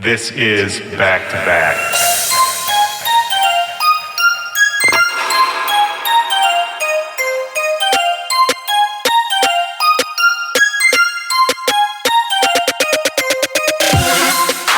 This is Back to Back.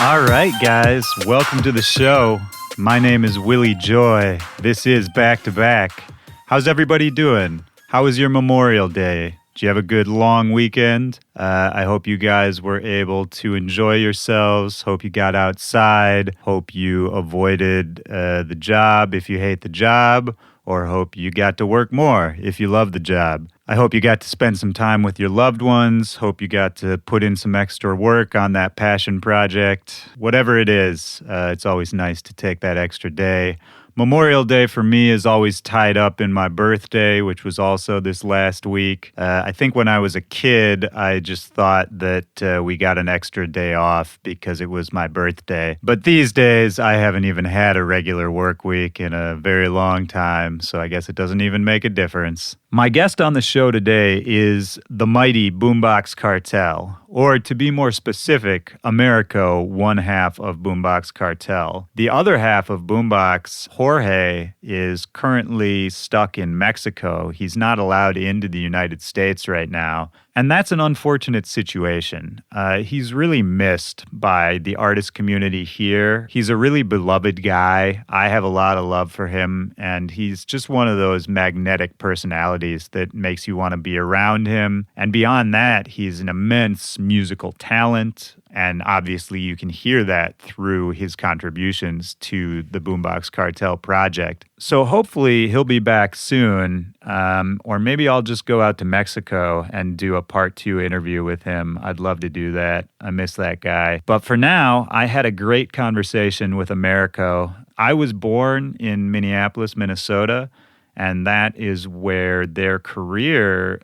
All right, guys, welcome to the show. My name is Willie Joy. This is Back to Back. How's everybody doing? How was your Memorial Day? Did you have a good long weekend? I hope you guys were able to enjoy yourselves. Hope you got outside. Hope you avoided the job if you hate the job, or hope you got to work more if you love the job. I hope you got to spend some time with your loved ones. Hope you got to put in some extra work on that passion project. Whatever it is, it's always nice to take that extra day. Memorial Day for me is always tied up in my birthday, which was also this last week. I think when I was a kid, I just thought that we got an extra day off because it was my birthday. But these days, I haven't even had a regular work week in a very long time, so I guess it doesn't even make a difference. My guest on the show today is the mighty Boombox Cartel, or to be more specific, Americo, one half of Boombox Cartel. The other half of Boombox, Jorge, is currently stuck in Mexico. He's not allowed into the United States right now. And that's an unfortunate situation. He's really missed by the artist community here. He's a really beloved guy. I have a lot of love for him, and he's just one of those magnetic personalities that makes you want to be around him. And beyond that, he's an immense musical talent. And obviously, you can hear that through his contributions to the Boombox Cartel project. So hopefully, he'll be back soon. Or maybe I'll just go out to Mexico and do a part 2 interview with him. I'd love to do that. I miss that guy. But for now, I had a great conversation with Americo. I was born in Minneapolis, Minnesota. And that is where their career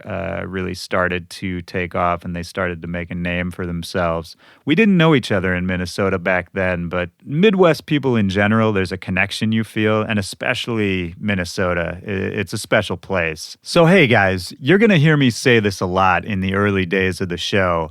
really started to take off, and they started to make a name for themselves. We didn't know each other in Minnesota back then, but Midwest people in general, there's a connection you feel, and especially Minnesota. It's a special place. So hey guys, you're going to hear me say this a lot in the early days of the show,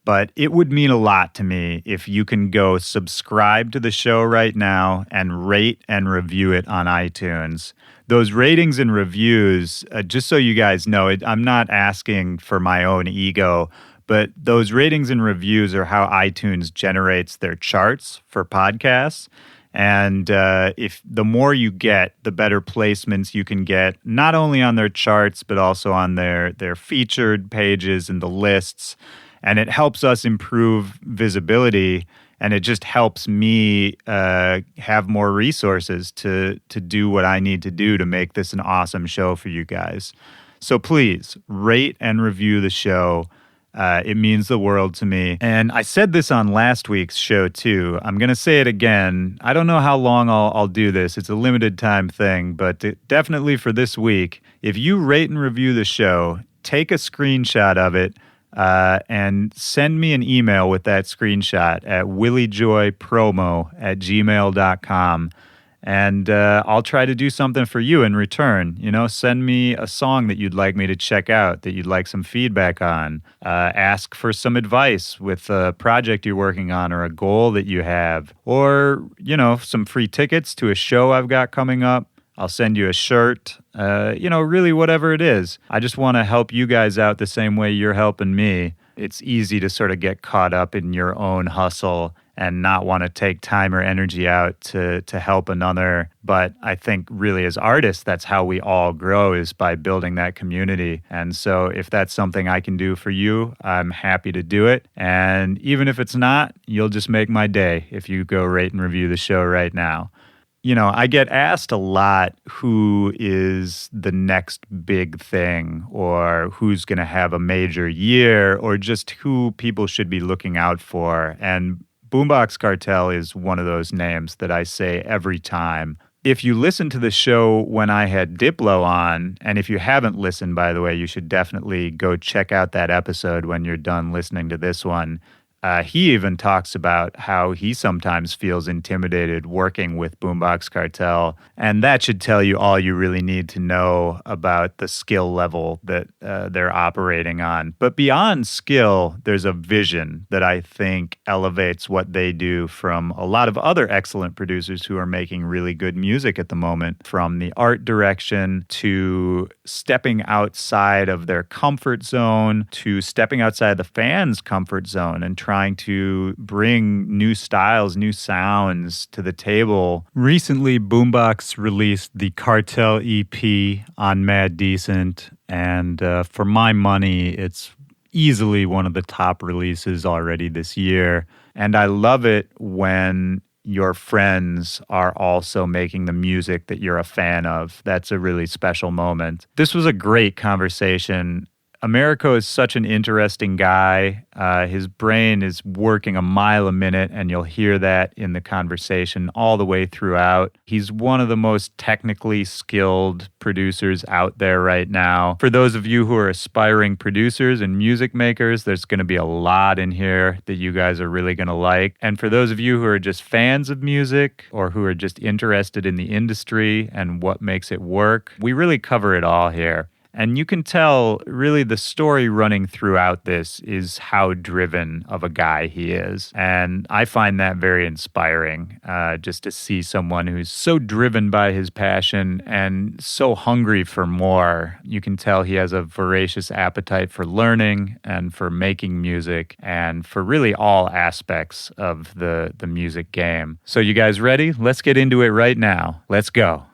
but it would mean a lot to me if you can go subscribe to the show right now and rate and review it on iTunes. Those ratings and reviews, just so you guys know, I'm not asking for my own ego, but those ratings and reviews are how iTunes generates their charts for podcasts. And if the more you get, the better placements you can get, not only on their charts, but also on their featured pages and the lists. And it helps us improve visibility. And it just helps me have more resources to do what I need to do to make this an awesome show for you guys. So please, rate and review the show. It means the world to me. And I said this on last week's show, too. I'm going to say it again. I don't know how long I'll do this. It's a limited time thing. But definitely for this week, if you rate and review the show, take a screenshot of it, and send me an email with that screenshot at williejoypromo@gmail.com. And I'll try to do something for you in return. You know, send me a song that you'd like me to check out, that you'd like some feedback on. Ask for some advice with a project you're working on or a goal that you have. Or, you know, some free tickets to a show I've got coming up. I'll send you a shirt, really whatever it is. I just want to help you guys out the same way you're helping me. It's easy to sort of get caught up in your own hustle and not want to take time or energy out to help another. But I think really as artists, that's how we all grow, is by building that community. And so if that's something I can do for you, I'm happy to do it. And even if it's not, you'll just make my day if you go rate and review the show right now. You know, I get asked a lot who is the next big thing, or who's going to have a major year, or just who people should be looking out for. And Boombox Cartel is one of those names that I say every time. If you listen to the show when I had Diplo on, and if you haven't listened, by the way, you should definitely go check out that episode when you're done listening to this one. He even talks about how he sometimes feels intimidated working with Boombox Cartel, and that should tell you all you really need to know about the skill level that they're operating on. But beyond skill, there's a vision that I think elevates what they do from a lot of other excellent producers who are making really good music at the moment, from the art direction to stepping outside of their comfort zone to stepping outside the fans' comfort zone and trying to bring new styles, new sounds to the table. Recently, Boombox released the Cartel EP on Mad Decent, and for my money, it's easily one of the top releases already this year. And I love it when your friends are also making the music that you're a fan of. That's a really special moment. This was a great conversation. Americo is such an interesting guy. His brain is working a mile a minute, and you'll hear that in the conversation all the way throughout. He's one of the most technically skilled producers out there right now. For those of you who are aspiring producers and music makers, there's going to be a lot in here that you guys are really going to like. And for those of you who are just fans of music or who are just interested in the industry and what makes it work, we really cover it all here. And you can tell, really, the story running throughout this is how driven of a guy he is. And I find that very inspiring, just to see someone who's so driven by his passion and so hungry for more. You can tell he has a voracious appetite for learning and for making music and for really all aspects of the music game. So you guys ready? Let's get into it right now. Let's go.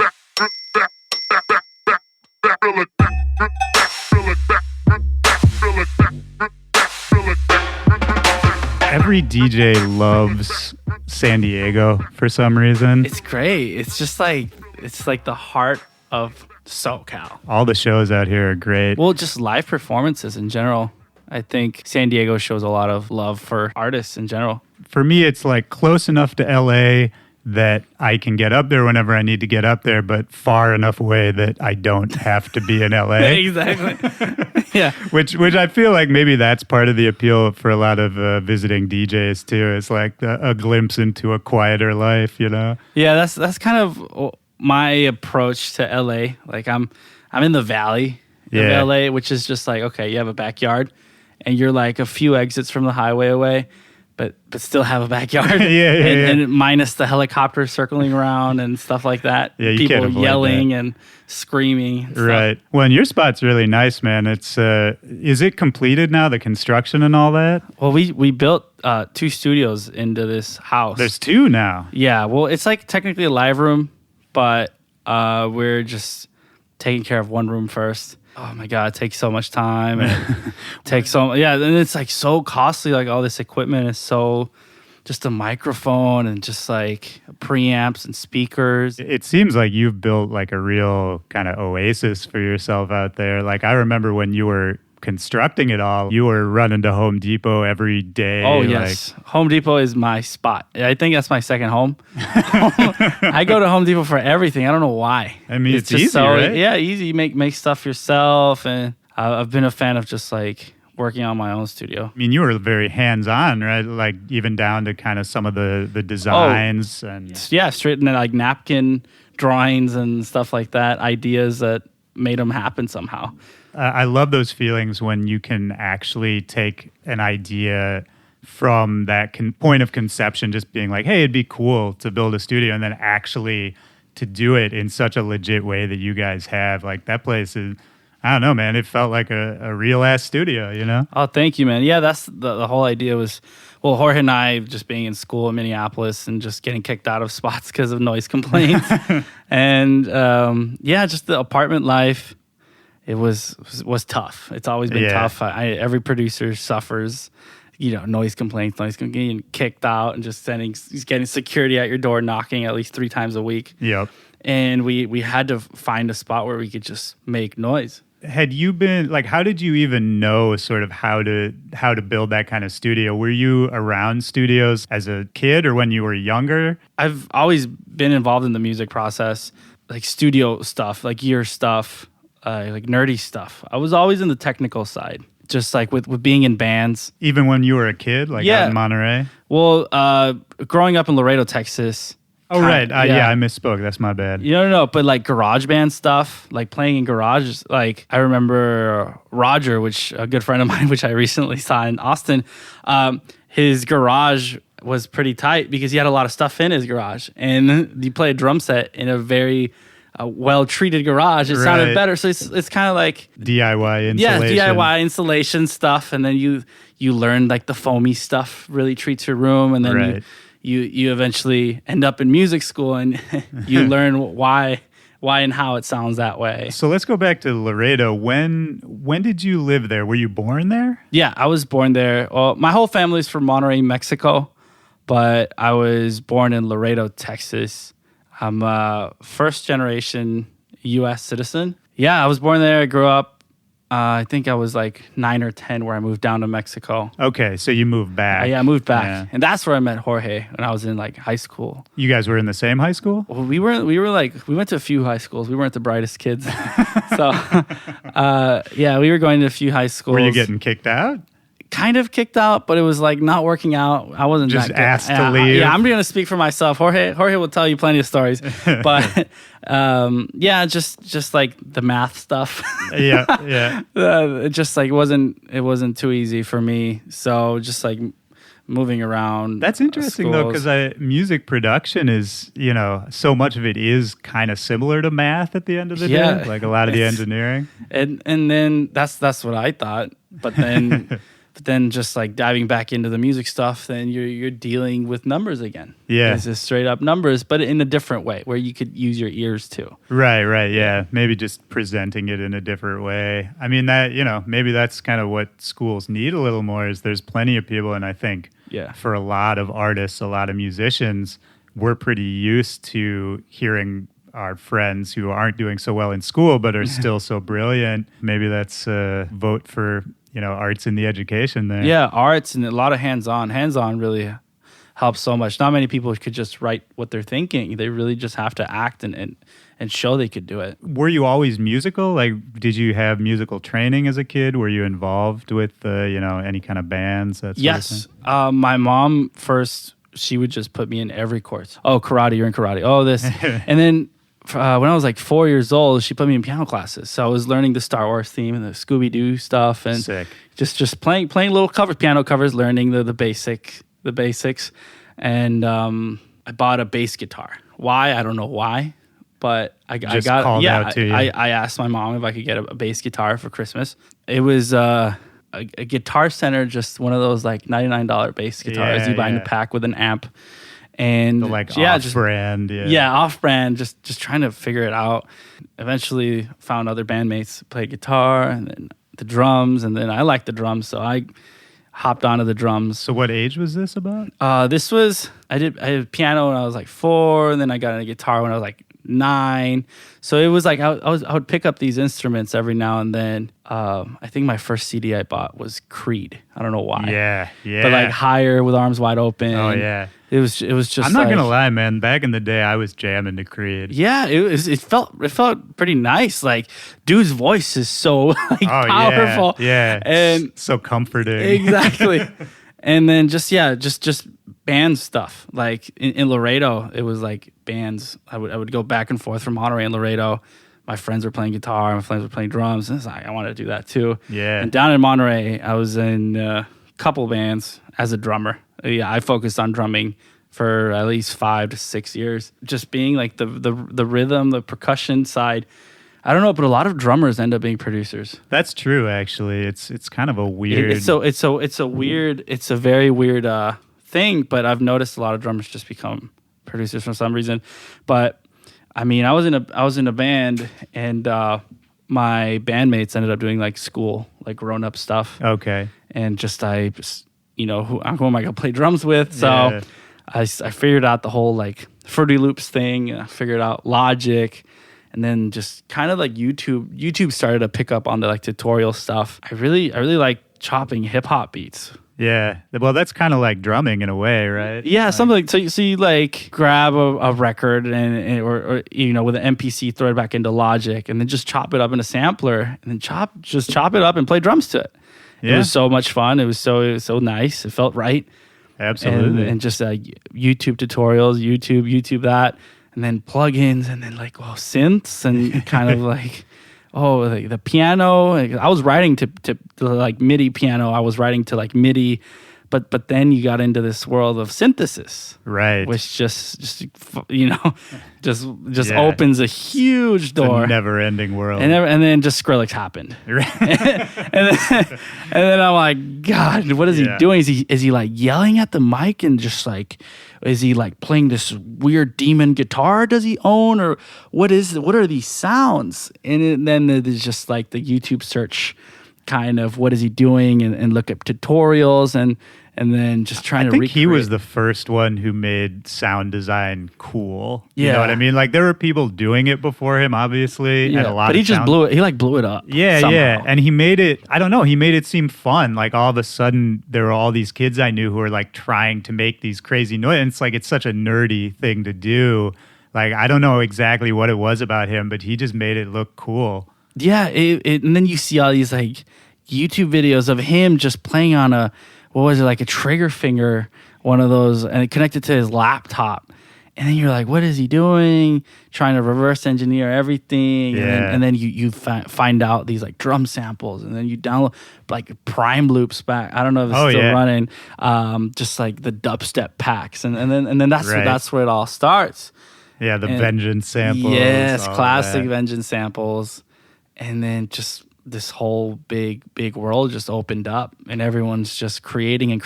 Every DJ loves San Diego for some reason. It's great. It's just like, it's like the heart of SoCal. All the shows out here are great. Well, just live performances in general. I think San Diego shows a lot of love for artists in general. For me, it's like close enough to LA that I can get up there whenever I need to get up there, but far enough away that I don't have to be in LA. Exactly. Yeah. Which I feel like maybe that's part of the appeal for a lot of visiting DJs too. It's like a glimpse into a quieter life, you know? Yeah, that's kind of my approach to LA. Like I'm in the valley of LA, which is just like, okay, you have a backyard and you're like a few exits from the highway away, but still have a backyard. And minus the helicopters circling around and stuff like that. Yeah, you people can't avoid yelling that. and screaming. And right. stuff. Well, and your spot's really nice, man. It's is it completed now, the construction and all that? Well, we built 2 studios into this house. There's 2 now. Yeah. Well, it's like technically a live room, but we're just taking care of one room first. Oh my God, it takes so much time and and it's like so costly. Like all this equipment is so, just a microphone and just like preamps and speakers. It seems like you've built like a real kind of oasis for yourself out there. Like I remember when you were constructing it all, you were running to Home Depot every day. Oh, yes. Home Depot is my spot. I think that's my second home. I go to Home Depot for everything. I don't know why. I mean, it's just easy, right? Yeah, easy. You make stuff yourself. And I've been a fan of just like working on my own studio. I mean, you were very hands-on, right? Like even down to kind of some of the designs. Yeah, straight in like napkin drawings and stuff like that, ideas that made them happen somehow. I love those feelings when you can actually take an idea from that point of conception, just being like, hey, it'd be cool to build a studio, and then actually to do it in such a legit way that you guys have. Like that place is, I don't know, man, it felt like a real-ass studio, you know? Oh, thank you, man. Yeah, that's the whole idea was, well, Jorge and I just being in school in Minneapolis and just getting kicked out of spots because of noise complaints. And just the apartment life. It was tough. It's always been tough. Every producer suffers, noise complaints, getting kicked out, and just getting security at your door, knocking at least 3 times a week. Yep. And we had to find a spot where we could just make noise. Had you been like, how did you even know sort of how to build that kind of studio? Were you around studios as a kid or when you were younger? I've always been involved in the music process, like studio stuff, like gear stuff. Like nerdy stuff. I was always in the technical side. just like with being in bands. Even when you were a kid, like out in Monterey? Well, growing up in Laredo, Texas. Oh, right. Yeah, I misspoke. That's my bad. No. But like garage band stuff, like playing in garages. Like I remember Roger, which a good friend of mine, which I recently saw in Austin. His garage was pretty tight because he had a lot of stuff in his garage, and you play a drum set in a very well-treated garage. It sounded better. So it's kind of like DIY installation. Yeah, DIY installation stuff, and then you learn like the foamy stuff really treats your room, and then you eventually end up in music school, and you learn why and how it sounds that way. So let's go back to Laredo. When did you live there? Were you born there? Yeah, I was born there. Well, my whole family's from Monterey, Mexico, but I was born in Laredo, Texas. I'm a first-generation U.S. citizen. Yeah, I was born there. I grew up. I think I was like 9 or 10 where I moved down to Mexico. Okay, so you moved back. Yeah, I moved back. And that's where I met Jorge when I was in like high school. You guys were in the same high school? Well, we went to a few high schools. We weren't the brightest kids. So, we were going to a few high schools. Were you getting kicked out? Kind of kicked out, but it was like not working out. I wasn't just that good. Asked to leave. I'm going to speak for myself. Jorge will tell you plenty of stories, but just like the math stuff. Yeah. It just like it wasn't too easy for me. So just like moving around. That's interesting though, because music production is, so much of it is kind of similar to math at the end of the day, like a lot of the engineering. And then that's what I thought, but then. But then just like diving back into the music stuff, then you're dealing with numbers again. Yeah. It's just straight up numbers, but in a different way where you could use your ears too. Right. Yeah. Maybe just presenting it in a different way. I mean, that, maybe that's kind of what schools need a little more is there's plenty of people. And I think for a lot of artists, a lot of musicians, we're pretty used to hearing our friends who aren't doing so well in school, but are still so brilliant. Maybe that's a vote for arts in the education there. Yeah, arts and a lot of hands-on. Hands-on really helps so much. Not many people could just write what they're thinking. They really just have to act and show they could do it. Were you always musical? Like, did you have musical training as a kid? Were you involved with, any kind of bands? That sort of thing? My mom first, she would just put me in every course. Oh, karate, you're in karate. Oh, this. And then when I was like 4 years old, she put me in piano classes. So I was learning the Star Wars theme and the Scooby-Doo stuff, and sick. Just playing little piano covers, learning the basics. And I bought a bass guitar. Why? I don't know why, but I got out to you. I asked my mom if I could get a bass guitar for Christmas. It was a Guitar Center, just one of those like $99 bass guitars you buy in a pack with an amp. And off-brand. Off-brand, just trying to figure it out. Eventually found other bandmates to play guitar and then the drums, and then I liked the drums, so I hopped onto the drums. So what age was this about? I did piano when I was like 4, and then I got into guitar when I was like 9. So it was like I would pick up these instruments every now and then. I think my first CD I bought was Creed. I don't know why. Yeah. But like Higher with Arms Wide Open. Oh yeah. It was just. I'm not gonna lie, man. Back in the day, I was jamming to Creed. Yeah, it felt pretty nice. Like, dude's voice is so powerful. Yeah, and so comforting. Exactly. And then just band stuff. Like in Laredo, it was like bands. I would go back and forth from Monterey and Laredo. My friends were playing guitar. My friends were playing drums. And it's like, I want to do that too. Yeah. And down in Monterey, I was in a couple bands as a drummer. Yeah, I focused on drumming for at least 5 to 6 years. Just being like the rhythm, the percussion side. I don't know, but a lot of drummers end up being producers. That's true, actually. It's kind of a weird. It's a very weird thing. But I've noticed a lot of drummers just become producers for some reason. But I mean, I was in a band, and my bandmates ended up doing like school, like grown up stuff. Okay. And who am I gonna play drums with? So I figured out the whole like Fruity Loops thing. I figured out Logic. And then just kind of like YouTube started to pick up on the like tutorial stuff. I really like chopping hip hop beats. Yeah. Well, that's kind of like drumming in a way, right? Yeah, something like so you like grab a record and or with an MPC, throw it back into Logic, and then just chop it up in a sampler, and then chop it up and play drums to it. It was so much fun. It was so nice. It felt right. Absolutely. And just YouTube tutorials, YouTube that, and then plugins, and then synths, and kind of like the piano. I was writing to like MIDI piano. I was writing to like MIDI, but then you got into this world of synthesis, right? Which just opens a huge door. It's a never-ending world. And then just Skrillex happened. and then I'm like, God, what is he doing? Is he like yelling at the mic and just like, is he like playing this weird demon guitar? Does he own, or what are these sounds? And then there's just like the YouTube search, kind of what is he doing, and look up tutorials and then just trying to recreate. He was the first one who made sound design cool. Yeah. You know what I mean? Like there were people doing it before him, obviously, and a lot. But he just blew it. He blew it up. Yeah, somehow. yeah. And he made it. I don't know. He made it seem fun. Like all of a sudden, there were all these kids I knew who were like trying to make these crazy noises. And it's like it's such a nerdy thing to do. Like I don't know exactly what it was about him, but he just made it look cool. Yeah, and then you see all these like YouTube videos of him just playing on a trigger finger, one of those, and it connected to his laptop. And then you're like, what is he doing? Trying to reverse engineer everything. Yeah. And then you find out these like drum samples, and then you download like prime loops back. I don't know if it's still running. Just like the dubstep packs, and then that's where it all starts. Yeah, the Vengeance samples. Yes, classic Vengeance samples. And then just this whole big world just opened up, and everyone's just creating and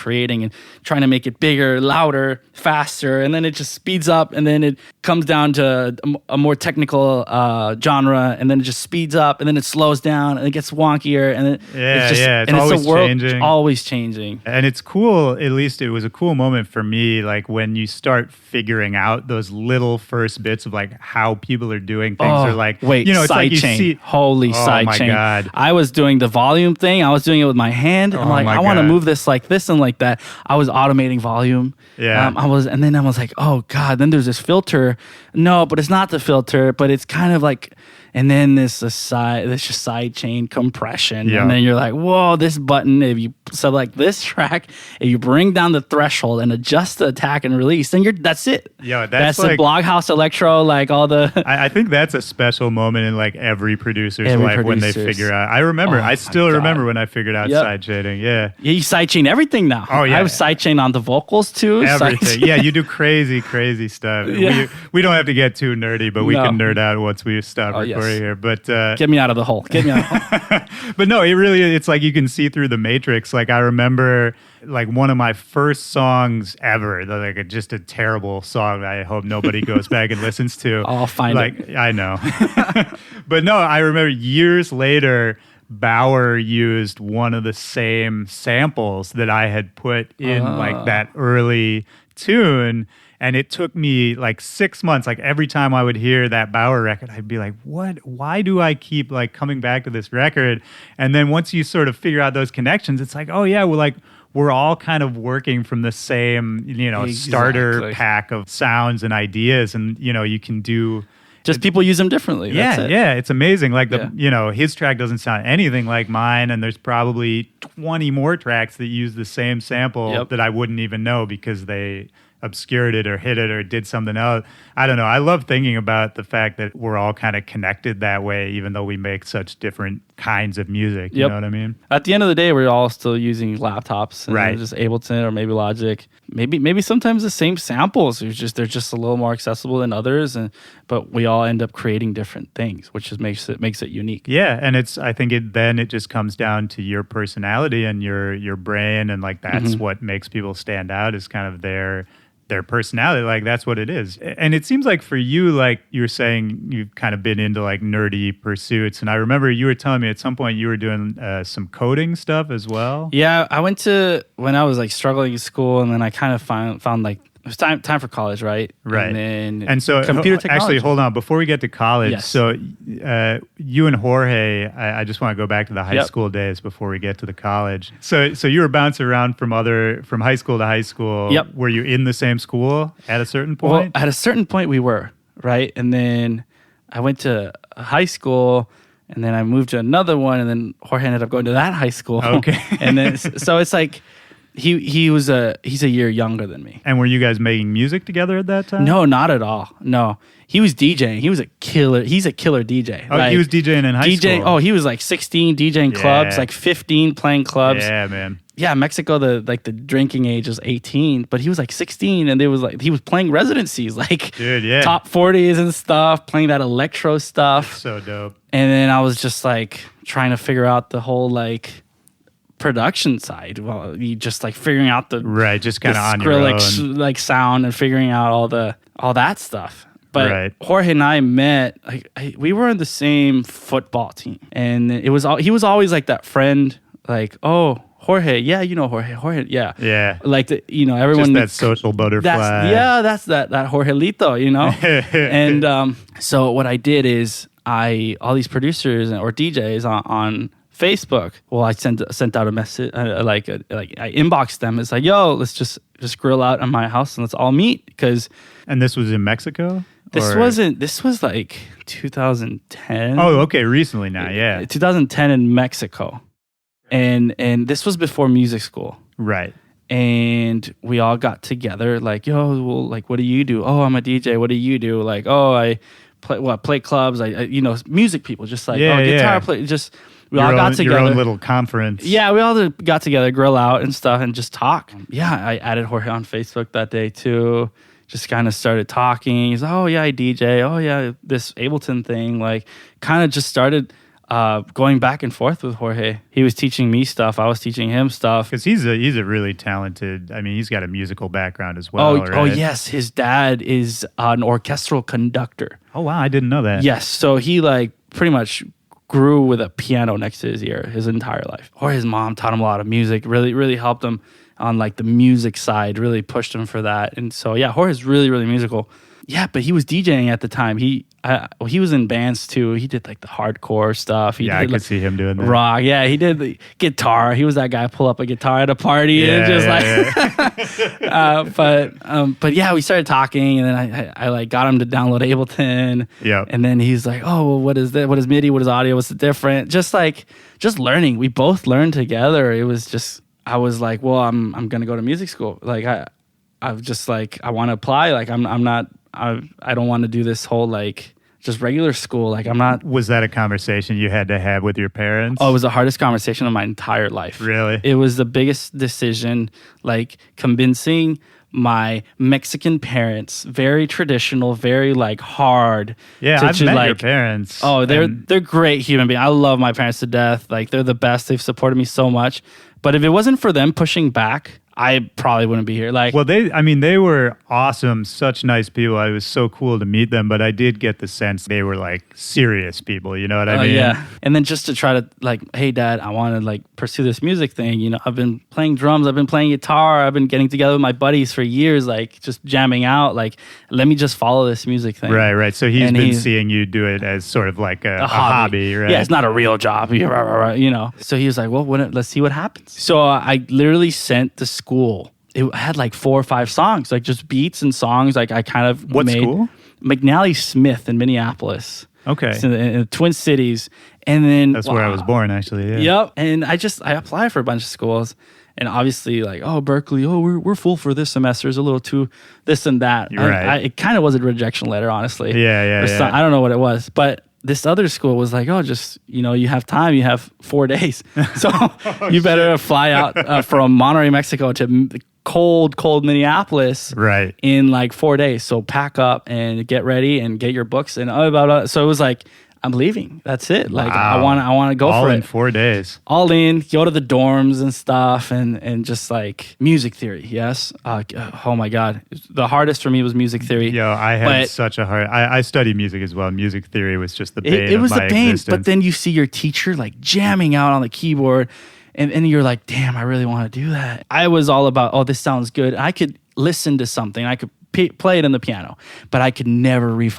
trying to make it bigger, louder, faster, and then it just speeds up, and then it comes down to a more technical genre, and then it just speeds up, and then it slows down, and it gets wonkier, and it's always a world changing. Always changing. And it's cool. At least it was a cool moment for me, like when you start figuring out those little first bits of like how people are doing things, or like it's side like chain. Holy side chain! Oh my God. I was doing the volume thing. I was doing it with my hand. I'm like, I want to move this like this and like that. I was automating volume. Yeah. And then I was like, oh God. Then there's this filter. No, but it's not the filter. But it's kind of like, and then this side chain compression. Yeah. And then you're like, whoa, this button. If you select this track, if you bring down the threshold and adjust the attack and release, then that's it. Yeah, that's like, the Bloghouse Electro, like all the. I think that's a special moment in like every producer's life when they figure out. I still remember when I figured out side chaining. Yeah. Yeah, you sidechain everything now. Oh yeah. I have sidechain on the vocals too. Everything. Yeah, you do crazy stuff. Yeah. We don't have to get too nerdy, but we can nerd out once we stop recording here. But get me out of the hole. But no, it's like you can see through the matrix. Like I remember like one of my first songs ever, like just a terrible song I hope nobody goes back and listens to. I'll find it. I know. But no, I remember years later, Bauer used one of the same samples that I had put in like that early tune. And it took me like 6 months. Like every time I would hear that Bauer record, I'd be like, what? Why do I keep like coming back to this record? And then once you sort of figure out those connections, it's like, oh yeah, we're all kind of working from the same, starter pack of sounds and ideas. And, you can do... Just people use them differently. Yeah, it's amazing. Like his track doesn't sound anything like mine, and there's probably 20 more tracks that use the same sample that I wouldn't even know because they obscured it or hit it or did something else. I don't know. I love thinking about the fact that we're all kind of connected that way, even though we make such different kinds of music. You know what I mean? At the end of the day, we're all still using laptops, and just Ableton or maybe Logic. Maybe sometimes the same samples. They're just a little more accessible than others, but we all end up creating different things, which just makes it unique. Yeah, and I think it just comes down to your personality and your brain, and like that's what makes people stand out is kind of their personality. Like that's what it is. And it seems like for you, like you were saying, you've kind of been into like nerdy pursuits. And I remember you were telling me at some point you were doing some coding stuff as well. Yeah, I went to, when I was like struggling in school, and then I kind of found like, it was time for college, right? Right. And so computer technology. Actually, hold on. Before we get to college, Yes. So you and Jorge, I just want to go back to the high school days before we get to the college. So you were bouncing around from high school to high school. Yep. Were you in the same school at a certain point? Well, at a certain point we were, right? And then I went to high school, And then I moved to another one, and then Jorge ended up going to that high school. Okay. And then so it's like he's a year younger than me. And were you guys making music together at that time? No, not at all. No. He was DJing. He was a killer. He's a killer DJ. Oh, he was DJing in high school. Oh, he was like 16 DJing clubs, like 15 playing clubs. Yeah, man. Yeah, Mexico, the drinking age is 18, but he was like 16, and he was playing residencies, like Dude, yeah. top 40s and stuff, playing that electro stuff. So dope. And then I was just like trying to figure out the whole like production side. Well, you just like figuring out the just kind of on your Skrillex own. like sound and figuring out all that stuff. But Right. Jorge and I met. We were on the same football team, and he was always like that friend. Like, oh, Jorge, yeah, you know Jorge, yeah, Yeah. Like everyone. Just that social butterfly. That's that Jorgelito, you know. And so what I did is all these producers or DJs on Facebook. Well, I sent out a message, I inboxed them. It's like, yo, let's just grill out at my house and let's all meet. And this was in Mexico? This was like 2010. Oh, okay, recently now, yeah. 2010 in Mexico. And this was before music school. Right. And we all got together like, yo, well, like, what do you do? Oh, I'm a DJ. What do you do? Like, oh, I play clubs. I music people, just like, guitar play, just... We all got together. Your own little conference. Yeah, we all got together, grill out and stuff, and just talk. Yeah, I added Jorge on Facebook that day too. Just kind of started talking. He's like, oh yeah, I DJ. Oh yeah, this Ableton thing. Like, kind of just started going back and forth with Jorge. He was teaching me stuff. I was teaching him stuff. Because he's a really talented. I mean, he's got a musical background as well. Oh yes, his dad is an orchestral conductor. Oh wow, I didn't know that. Yes, so he like pretty much grew with a piano next to his ear his entire life. Or his mom taught him a lot of music, really, really helped him on like the music side, really pushed him for that. And so, yeah, Jorge's really, really musical. Yeah, but he was DJing at the time. He was in bands too. He did like the hardcore stuff. I could see him doing that. Rock. Yeah, he did the guitar. He was that guy pull up a guitar at a party and just but yeah, we started talking, and then I like got him to download Ableton. Yeah. And then he's like, oh, well, what is that? What is MIDI? What is audio? What's the difference? Just learning. We both learned together. It was just, I was like, well, I'm gonna go to music school. Like I've just like, I want to apply. Like I don't want to do this whole like just regular school. Like I'm not. Was that a conversation you had to have with your parents? Oh, it was the hardest conversation of my entire life. Really? It was the biggest decision, like convincing my Mexican parents, very traditional, very like hard. Yeah, I've met your parents. Oh, they're great human beings. I love my parents to death. Like they're the best. They've supported me so much. But if it wasn't for them pushing back, I probably wouldn't be here. Like, well, they were awesome, such nice people. It was so cool to meet them, but I did get the sense they were like serious people. You know what I mean? Yeah. And then just to try to like, hey, Dad, I want to like pursue this music thing. You know, I've been playing drums, I've been playing guitar, I've been getting together with my buddies for years, like just jamming out. Like, let me just follow this music thing. Right. So he's been seeing you do it as sort of like a hobby, right? Yeah, it's not a real job, you know. So he was like, well, let's see what happens. So I literally sent the school. It had like 4 or 5 songs, like just beats and songs. Like I kind of What made school? McNally Smith in Minneapolis. Okay. It's in the Twin Cities. And then that's where I was born, actually. Yeah. Yep. And I applied for a bunch of schools, and obviously like, oh, Berkeley, oh, we're full for this semester. It's a little too this and that. Right. It kind of was a rejection letter, honestly. Yeah. I don't know what it was, but this other school was like, oh, just, you have time. You have 4 days. So you better fly out from Monterrey, Mexico to cold Minneapolis in like 4 days. So pack up and get ready and get your books and blah, blah, blah. So it was like, I'm leaving. That's it. Like I want to go all for it. All in 4 days. All in, go to the dorms and stuff and just like music theory. Yes. Oh my God. The hardest for me was music theory. Yo, I had such a hard, I studied music as well. Music theory was just the bane it was of my the bane, existence. but then you see your teacher like jamming out on the keyboard and you're like, damn, I really want to do that. I was all about, oh, this sounds good. I could listen to something. I could play it on the piano, but I could never read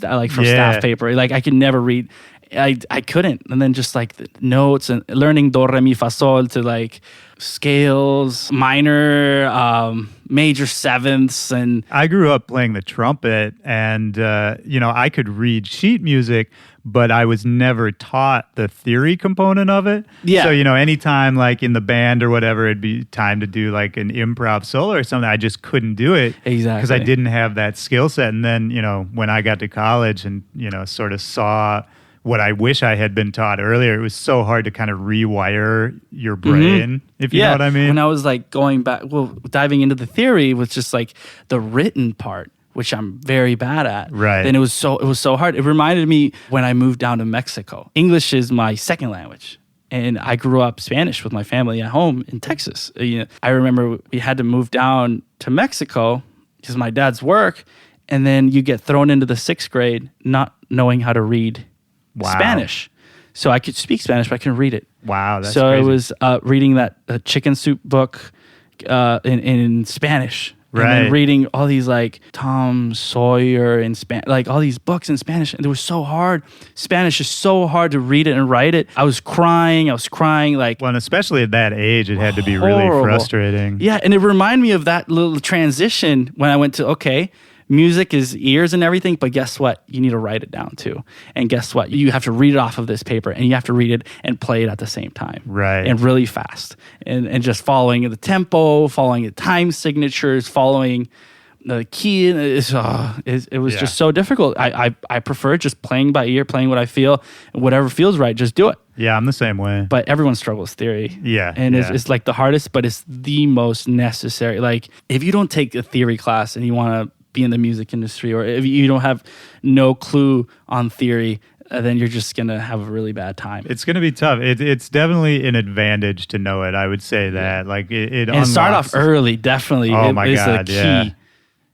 like from staff paper. Like I could never read I couldn't. And then just like the notes and learning do, re, mi, fa, sol to like scales, minor, major sevenths. And I grew up playing the trumpet, and I could read sheet music, but I was never taught the theory component of it. Yeah. So, anytime like in the band or whatever, it'd be time to do like an improv solo or something, I just couldn't do it. Exactly. Because I didn't have that skill set. And then, when I got to college and, sort of saw what I wish I had been taught earlier, it was so hard to kind of rewire your brain, if you know what I mean. When I was like going back, diving into the theory was just like the written part, which I'm very bad at. Right. And it was so hard. It reminded me when I moved down to Mexico. English is my second language. And I grew up Spanish with my family at home in Texas. I remember we had to move down to Mexico because my dad's work. And then you get thrown into the 6th grade not knowing how to read Spanish. So I could speak Spanish, but I couldn't read it. Wow, that's so crazy. I was reading that chicken soup book in Spanish. Right. And then reading all these like Tom Sawyer in Spanish, like all these books in Spanish. And it was so hard. Spanish is so hard to read it and write it. I was crying like. Well, and especially at that age, it had to be really frustrating. Yeah. And it reminded me of that little transition when I went to, music is ears and everything, but guess what? You need to write it down too. And guess what? You have to read it off of this paper, and you have to read it and play it at the same time. Right. And really fast. And just following the tempo, following the time signatures, following the key. It was just so difficult. I prefer just playing by ear, playing what I feel, and whatever feels right, just do it. Yeah, I'm the same way. But everyone struggles with theory. Yeah. And it's like the hardest, but it's the most necessary. Like if you don't take a theory class and you want to be in the music industry, or if you don't have no clue on theory, then you're just going to have a really bad time. It's going to be tough. It's definitely an advantage to know it. I would say that. Like it and start off early, definitely. Oh my God, the key. yeah.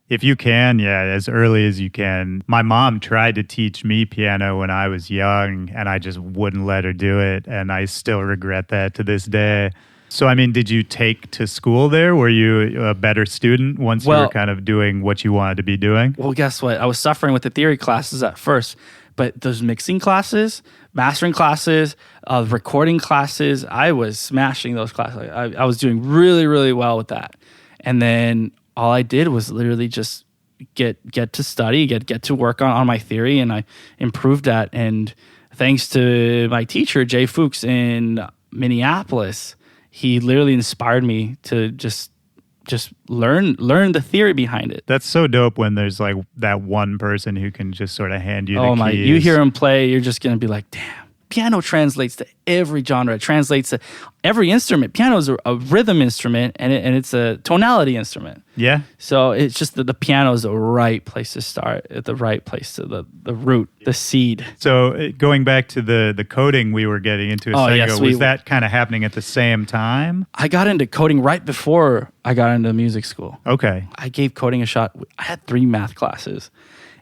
If you can, as early as you can. My mom tried to teach me piano when I was young, and I just wouldn't let her do it, and I still regret that to this day. So, I mean, did you take to school there? Were you a better student once you were kind of doing what you wanted to be doing? Well, guess what? I was suffering with the theory classes at first, but those mixing classes, mastering classes, recording classes, I was smashing those classes. I was doing really, really well with that. And then all I did was literally just get to study, get to work on my theory, and I improved that. And thanks to my teacher, Jay Fuchs in Minneapolis, he literally inspired me to just learn the theory behind it. That's so dope when there's like that one person who can just sort of hand you the keys. You hear him play, you're just going to be like, damn. Piano translates to every genre. It translates to every instrument. Piano is a rhythm instrument, and it's a tonality instrument. Yeah. So it's just that the piano is the right place to start, at the right place to the root, the seed. So going back to the coding we were getting into a second ago, was that kind of happening at the same time? I got into coding right before I got into music school. Okay. I gave coding a shot. I had 3 math classes.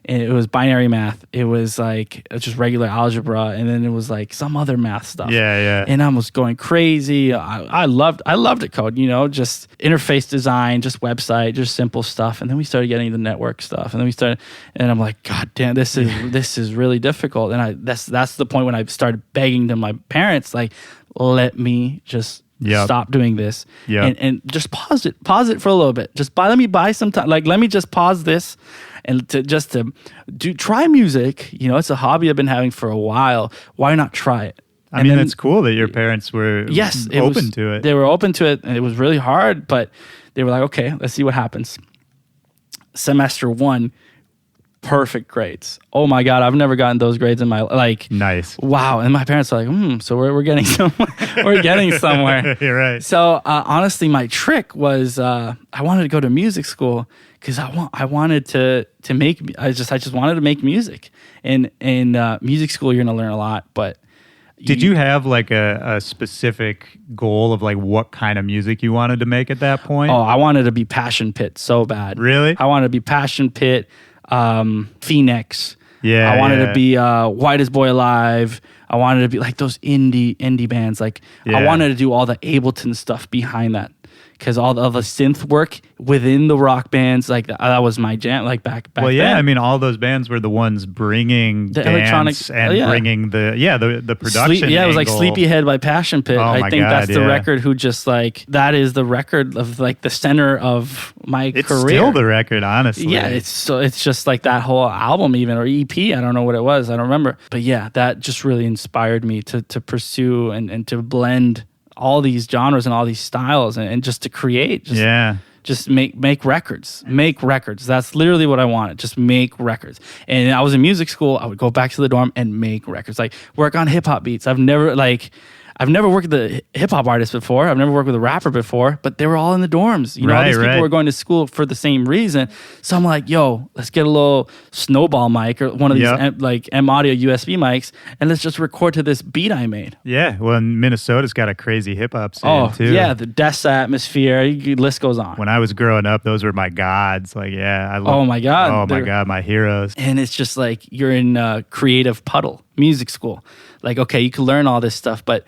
And it was binary math. It was like just regular algebra, and then it was like some other math stuff. Yeah. And I was going crazy. I loved it, code. Just interface design, just website, just simple stuff. And then we started getting the network stuff, and then and I'm like, God damn, this is really difficult. And that's the point when I started begging to my parents, like, let me just stop doing this, and just pause it for a little bit. Let me buy some time. Like, let me just pause this. And to try music, it's a hobby I've been having for a while. Why not try it? I mean, it's cool that your parents were open to it. They were open to it, and it was really hard, but they were like, okay, let's see what happens. Semester 1, perfect grades. Oh my God, I've never gotten those grades in my life. Nice. Wow. And my parents are like, so we're getting somewhere. We're getting somewhere. You're right. So honestly, my trick was I wanted to go to music school because I wanted to make. I just wanted to make music. And in music school, you're gonna learn a lot. But did you have like a specific goal of like what kind of music you wanted to make at that point? Oh, I wanted to be Passion Pit so bad. Really? I wanted to be Passion Pit, Phoenix. Yeah. I wanted to be Whitest Boy Alive. I wanted to be like those indie bands. Like I wanted to do all the Ableton stuff behind that. because all the synth work within the rock bands, like that was my jam. Like back well, yeah, then. I mean, all those bands were the ones bringing The dance electronic- and bringing the production. it was like angle. Sleepyhead by Passion Pit. Oh I my think God, that's the yeah. record who just like, that is the record of like the center of my It's career. still the record, honestly. Yeah, it's just like that whole album even, or EP. I don't know what it was. I don't remember. But yeah, that just really inspired me to pursue and to blend all these genres and all these styles and just to create. Just make records. Make records. That's literally what I wanted. Just make records. And I was in music school. I would go back to the dorm and make records. Like work on hip hop beats. I've never worked with a hip hop artist before. I've never worked with a rapper before, but they were all in the dorms. You know, all these people were going to school for the same reason. So I'm like, yo, let's get a little snowball mic or one of these M Audio USB mics, and let's just record to this beat I made. Yeah, well, Minnesota's got a crazy hip hop scene too. Yeah, the Death Atmosphere, list goes on. When I was growing up, those were my gods. Like, yeah, I love. Oh my God. Oh my God, my heroes. And it's just like you're in a creative puddle, music school. Like, okay, you can learn all this stuff, but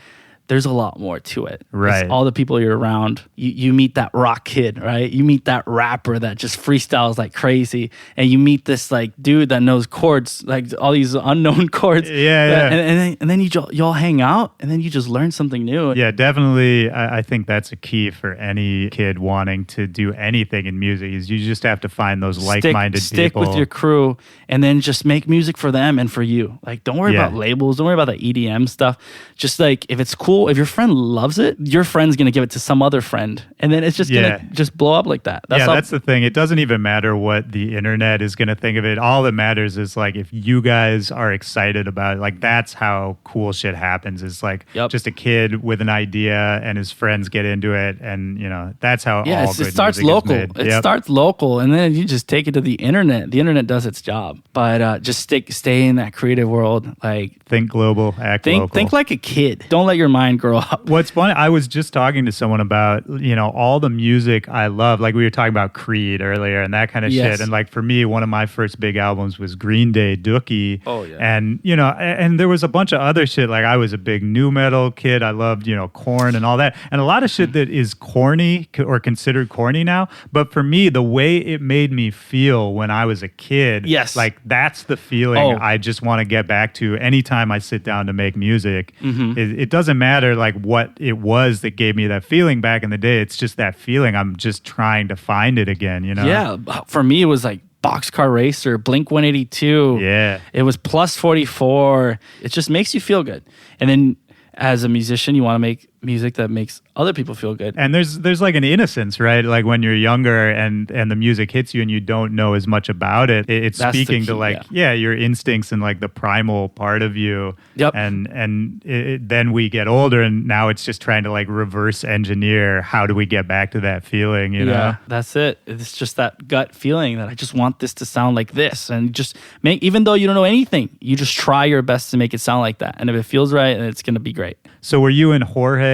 there's a lot more to it. Right. It's all the people you're around, you meet that rock kid, right? You meet that rapper that just freestyles like crazy, and you meet this like dude that knows chords, like all these unknown chords. Yeah. And then you all hang out, and then you just learn something new. Yeah, definitely. I think that's a key for any kid wanting to do anything in music. Is you just have to find those like-minded people. Stick with your crew, and then just make music for them and for you. Like, don't worry about labels. Don't worry about the EDM stuff. Just like if it's cool. If your friend loves it, your friend's gonna give it to some other friend, and then it's just gonna just blow up like that. That's the thing. It doesn't even matter what the internet is gonna think of it. All that matters is like if you guys are excited about it. Like that's how cool shit happens. It's like just a kid with an idea and his friends get into it, and you know that's how. Yeah, all good it starts music local. is made. It starts local, and then you just take it to the internet. The internet does its job, but just stay in that creative world. Like think global, act local. Think like a kid. Don't let your mind grow up. What's funny, I was just talking to someone about, you know, all the music I love. Like we were talking about Creed earlier and that kind of shit. And like for me, one of my first big albums was Green Day, Dookie. Oh, yeah. And, you know, and there was a bunch of other shit. Like I was a big nu metal kid. I loved, you know, Korn and all that. And a lot of shit that is corny or considered corny now. But for me, the way it made me feel when I was a kid, like that's the feeling I just want to get back to anytime I sit down to make music. It doesn't matter like what it was that gave me that feeling back in the day. It's just that feeling. I'm just trying to find it again, you know? Yeah. For me, it was like Boxcar Racer, Blink 182. Yeah. It was Plus 44. It just makes you feel good. And then as a musician, you want to make music that makes other people feel good. And there's like an innocence, right? Like when you're younger and the music hits you and you don't know as much about it. It's That's speaking the key, to like your instincts and like the primal part of you. Yep. And then we get older and now it's just trying to like reverse engineer how do we get back to that feeling, you know? That's it. It's just that gut feeling that I just want this to sound like this, and just make, even though you don't know anything, you just try your best to make it sound like that. And if it feels right, then it's going to be great. So were you and Jorge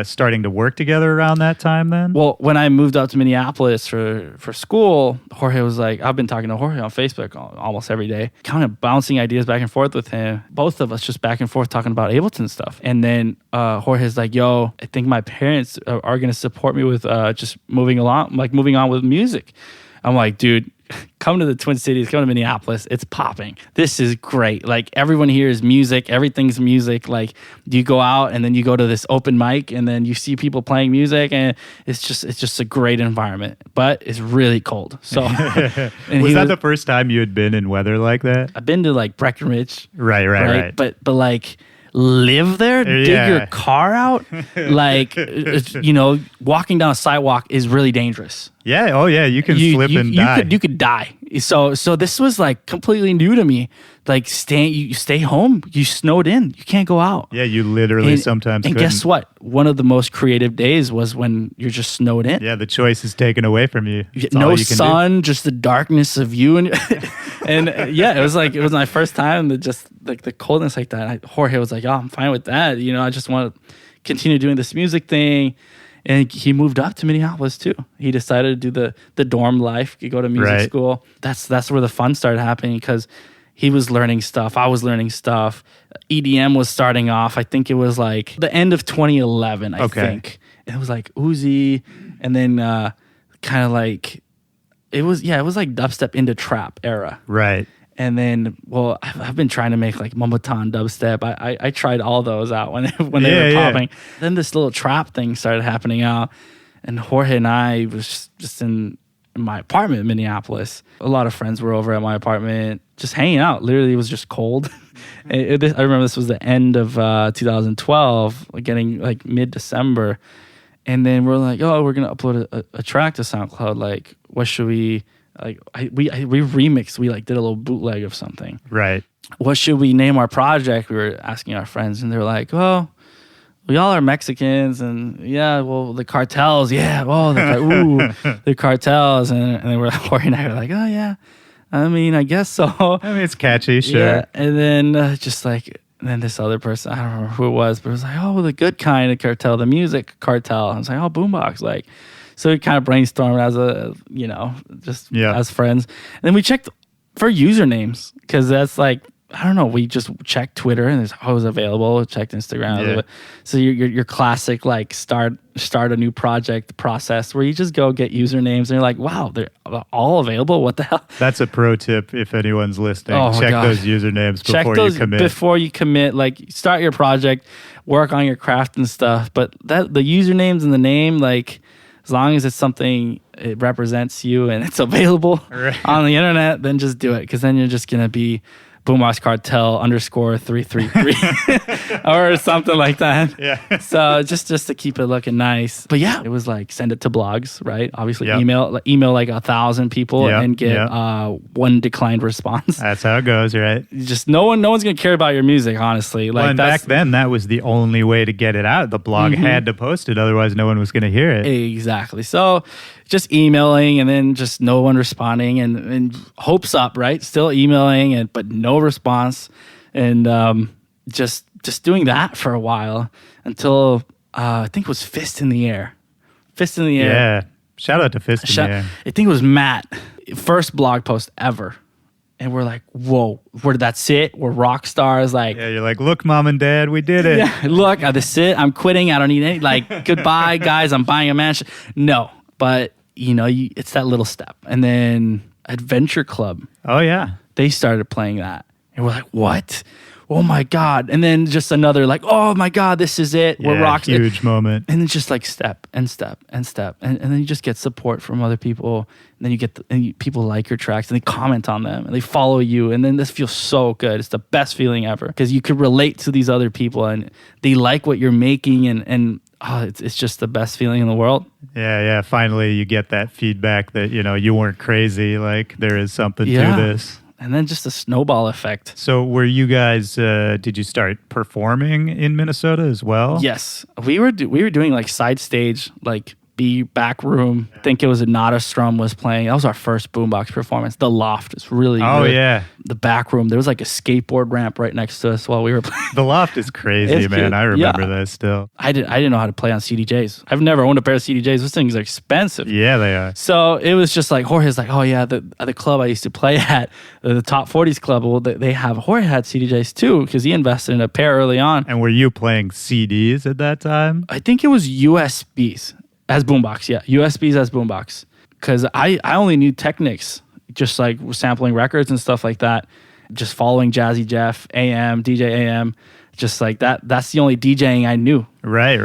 starting to work together around that time then? Well, when I moved out to Minneapolis for school, Jorge was like, I've been talking to Jorge on Facebook almost every day, kind of bouncing ideas back and forth with him. Both of us just back and forth talking about Ableton stuff. And then Jorge's like, yo, I think my parents are going to support me with just moving on with music. I'm like, dude, come to the Twin Cities, come to Minneapolis. It's popping. This is great. Like everyone here is music. Everything's music. Like you go out and then you go to this open mic and then you see people playing music, and it's just a great environment. But it's really cold. So was that the first time you had been in weather like that? I've been to like Breckenridge. Right. But like live there, dig your car out, like you know, walking down a sidewalk is really dangerous. Yeah. Oh, yeah. You can slip and die. You could die. So this was like completely new to me. Like you stay home. You snowed in. You can't go out. Yeah, you literally sometimes. And guess what? One of the most creative days was when you're just snowed in. Yeah, the choice is taken away from you. No sun, just the darkness of you and it was my first time. That just like the coldness like that. Jorge was like, "Oh, I'm fine with that. You know, I just want to continue doing this music thing." And he moved up to Minneapolis too. He decided to do the dorm life, go to music school. That's where the fun started happening, because he was learning stuff. I was learning stuff. EDM was starting off. I think it was like the end of 2011, I think. And it was like Uzi and then kind of like it was like dubstep into trap era. Right. And then, well, I've been trying to make like Momotan dubstep. I tried all those out when they were popping. Then this little trap thing started happening out, and Jorge and I was just in my apartment in Minneapolis. A lot of friends were over at my apartment, just hanging out. Literally, it was just cold. I remember this was the end of 2012, getting like mid-December, and then we're like, oh, we're gonna upload a track to SoundCloud. Like, what should we? Like we remixed, we like did a little bootleg of something. Right. What should we name our project? We were asking our friends, and they're like, "Oh, we all are Mexicans, and yeah, well, the cartels, yeah, oh, the cartels," and they were Jorge and I were like, "Oh yeah, I mean, I guess so." I mean, it's catchy, sure. Yeah, and then and then this other person, I don't remember who it was, but it was like, "Oh, the good kind of cartel, the music cartel." I was like, "Oh, Boombox," like. So we kind of brainstormed as as friends. And then we checked for usernames because that's like, I don't know, we just checked Twitter and it's always available. Checked Instagram. Yeah. So your classic like start a new project process where you just go get usernames and you're like, wow, they're all available. What the hell? That's a pro tip if anyone's listening. Check those usernames before you commit. Like start your project, work on your craft and stuff. But the usernames and the name, like, as long as it's something, it represents you and it's available on the internet, then just do it. Because then you're just going to be Boombox Cartel _333 or something like that. Yeah. So just to keep it looking nice. But yeah, it was like send it to blogs, right? Obviously email like 1,000 people and get one declined response. That's how it goes, right? Just no one's gonna care about your music, honestly. Like back then, that was the only way to get it out. The blog had to post it, otherwise no one was gonna hear it. Exactly. So just emailing and then just no one responding and hopes up, right? Still emailing but no response, and just doing that for a while until I think it was Fist in the Air. Yeah, shout out to Fist in the Air. I think it was Matt, first blog post ever, and we're like, whoa, that's it? We're rock stars, like. Yeah, you're like, look, mom and dad, we did it. Yeah, look, that's it. I'm quitting. I don't need any. Like, goodbye, guys. I'm buying a mansion. No, but it's that little step, and then Adventure Club. Oh yeah. They started playing that. And we're like, what? Oh my God. And then just another like, oh my God, this is it. We're rock stars. Huge moment. And then just like step and step and step. And then you just get support from other people. And then you get people like your tracks and they comment on them and they follow you. And then this feels so good. It's the best feeling ever because you could relate to these other people and they like what you're making and it's just the best feeling in the world. Yeah. Finally, you get that feedback that, you weren't crazy. Like there is something to this. And then just a snowball effect. So were you guys, did you start performing in Minnesota as well? Yes. We were doing like side stage, like back room. I think it was Nada Strum was playing. That was our first Boombox performance. The Loft is really good. Oh, yeah. The back room, there was like a skateboard ramp right next to us while we were playing. The Loft is crazy, man. I remember that still. I didn't know how to play on CDJs. I've never owned a pair of CDJs. Those things are expensive. Yeah, they are. So it was just like, Jorge's like, oh yeah, the club I used to play at, the Top 40s club, well, they have, Jorge had CDJs too because he invested in a pair early on. And were you playing CDs at that time? I think it was USBs. As Boombox, yeah. USBs as Boombox. Because I only knew Technics, just like sampling records and stuff like that. Just following Jazzy Jeff, AM, DJ AM. Just like that. That's the only DJing I knew. Right.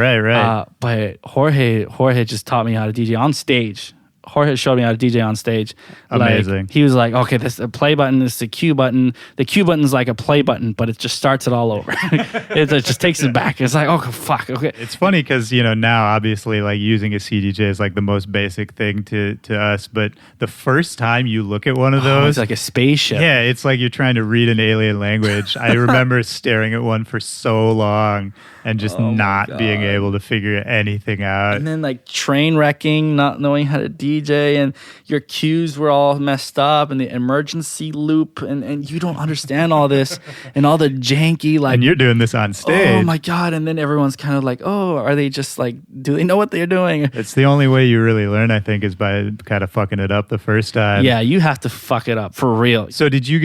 But Jorge just taught me how to DJ on stage. Jorge showed me how to DJ on stage. Amazing. Like, he was like, okay, this is a play button, this is a cue button. The cue button's like a play button, but it just starts it all over. it just takes it back. It's like, oh, fuck, okay. It's funny because, now obviously like using a CDJ is like the most basic thing to us, but the first time you look at one of those. It's like a spaceship. Yeah, it's like you're trying to read an alien language. I remember staring at one for so long and just not being able to figure anything out. And then like train wrecking, not knowing how to DJ. DJ, and your cues were all messed up, and the emergency loop, and you don't understand all this, and all the janky, like... And you're doing this on stage. Oh, my God. And then everyone's kind of like, oh, are they just like, do they know what they're doing? It's the only way you really learn, I think, is by kind of fucking it up the first time. Yeah, you have to fuck it up, for real. So did you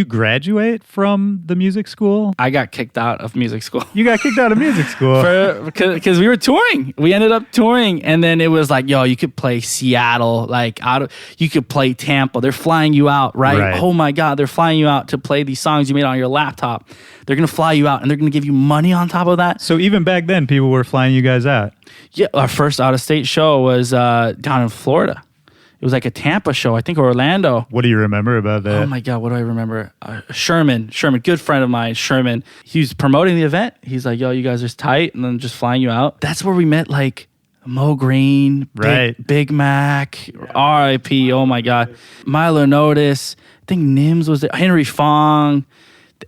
graduate from the music school? I got kicked out of music school. You got kicked out of music school. Because we were touring. We ended up touring, and then it was like, yo, you could play Seattle, like you could play Tampa. They're flying you out, right? Oh my God, they're flying you out to play these songs you made on your laptop. They're gonna fly you out, and they're gonna give you money on top of that. So even back then, people were flying you guys out. Yeah, our first out-of-state show was down in Florida. It was like a Tampa show, I think, or Orlando. What do you remember about that? Oh my God, what do I remember? Sherman, good friend of mine, Sherman. He was promoting the event. He's like, yo, you guys are tight, and then just flying you out. That's where we met, like, Mo Green, Big Mac, R.I.P., oh my God. Milo Notice, I think Nims was there, Henry Fong.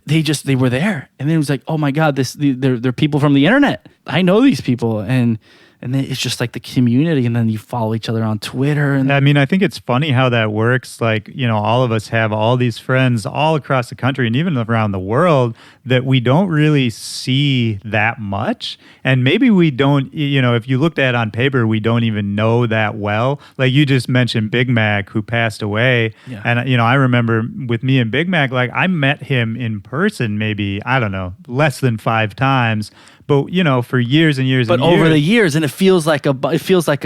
They were there. And then it was like, oh my God, they're people from the internet. I know these people, and then it's just like the community, and then you follow each other on Twitter. And I mean, I think it's funny how that works. Like, you know, all of us have all these friends all across the country and even around the world that we don't really see that much. And maybe we don't, you know, if you looked at it on paper, we don't even know that well. Like you just mentioned Big Mac, who passed away. Yeah. And, you know, I remember with me and Big Mac, like I met him in person maybe, I don't know, less than 5 times. But, you know, for years and years and years. But over the years, and it feels like a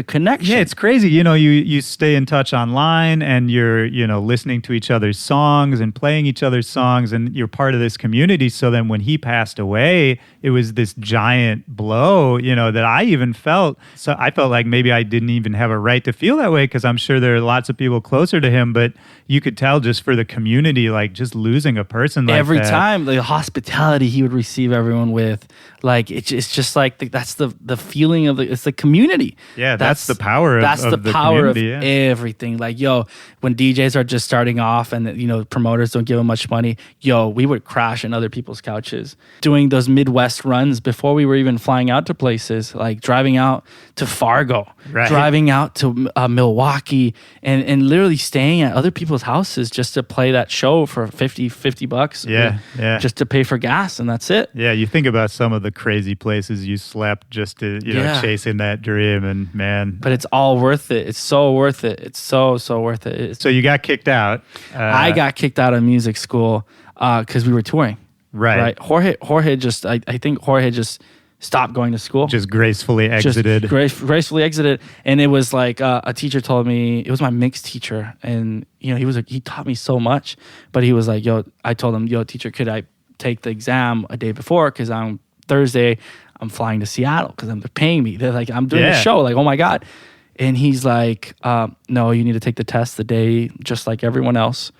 connection. Yeah, it's crazy. You know, you stay in touch online, and you're, you know, listening to each other's songs and playing each other's songs, and you're part of this community. So then when he passed away, it was this giant blow, you know, that I even felt. So I felt like maybe I didn't even have a right to feel that way, because I'm sure there are lots of people closer to him, but you could tell just for the community, like just losing a person like every that. time, the hospitality he would receive everyone with, like it's just like that's the feeling of it's the community. Yeah, that's the power. That's of the power of yeah. everything. Like, yo, when DJs are just starting off, and you know promoters don't give them much money, yo, we would crash in other people's couches, doing those Midwest runs before we were even flying out to places, like driving out to Fargo, driving out to Milwaukee, and literally staying at other people's houses just to play that show for $50. Yeah. Just to pay for gas, and that's it. Yeah, you think about some of the crazy places you slept just to, you know, chasing that dream, and man. But it's all worth it. It's so worth it. It's so worth it. So you got kicked out. I got kicked out of music school because we were touring. Right. Jorge just, I think Jorge just stopped going to school. Just gracefully exited. Gracefully exited. And it was like a teacher told me, it was my mix teacher. And, you know, he taught me so much. But he was like, I told him, teacher, could I take the exam a day before? Because on Thursday, I'm flying to Seattle because they're paying me. They're like, I'm doing a show. Like, oh my God. And he's like, no, you need to take the test the day just like everyone else.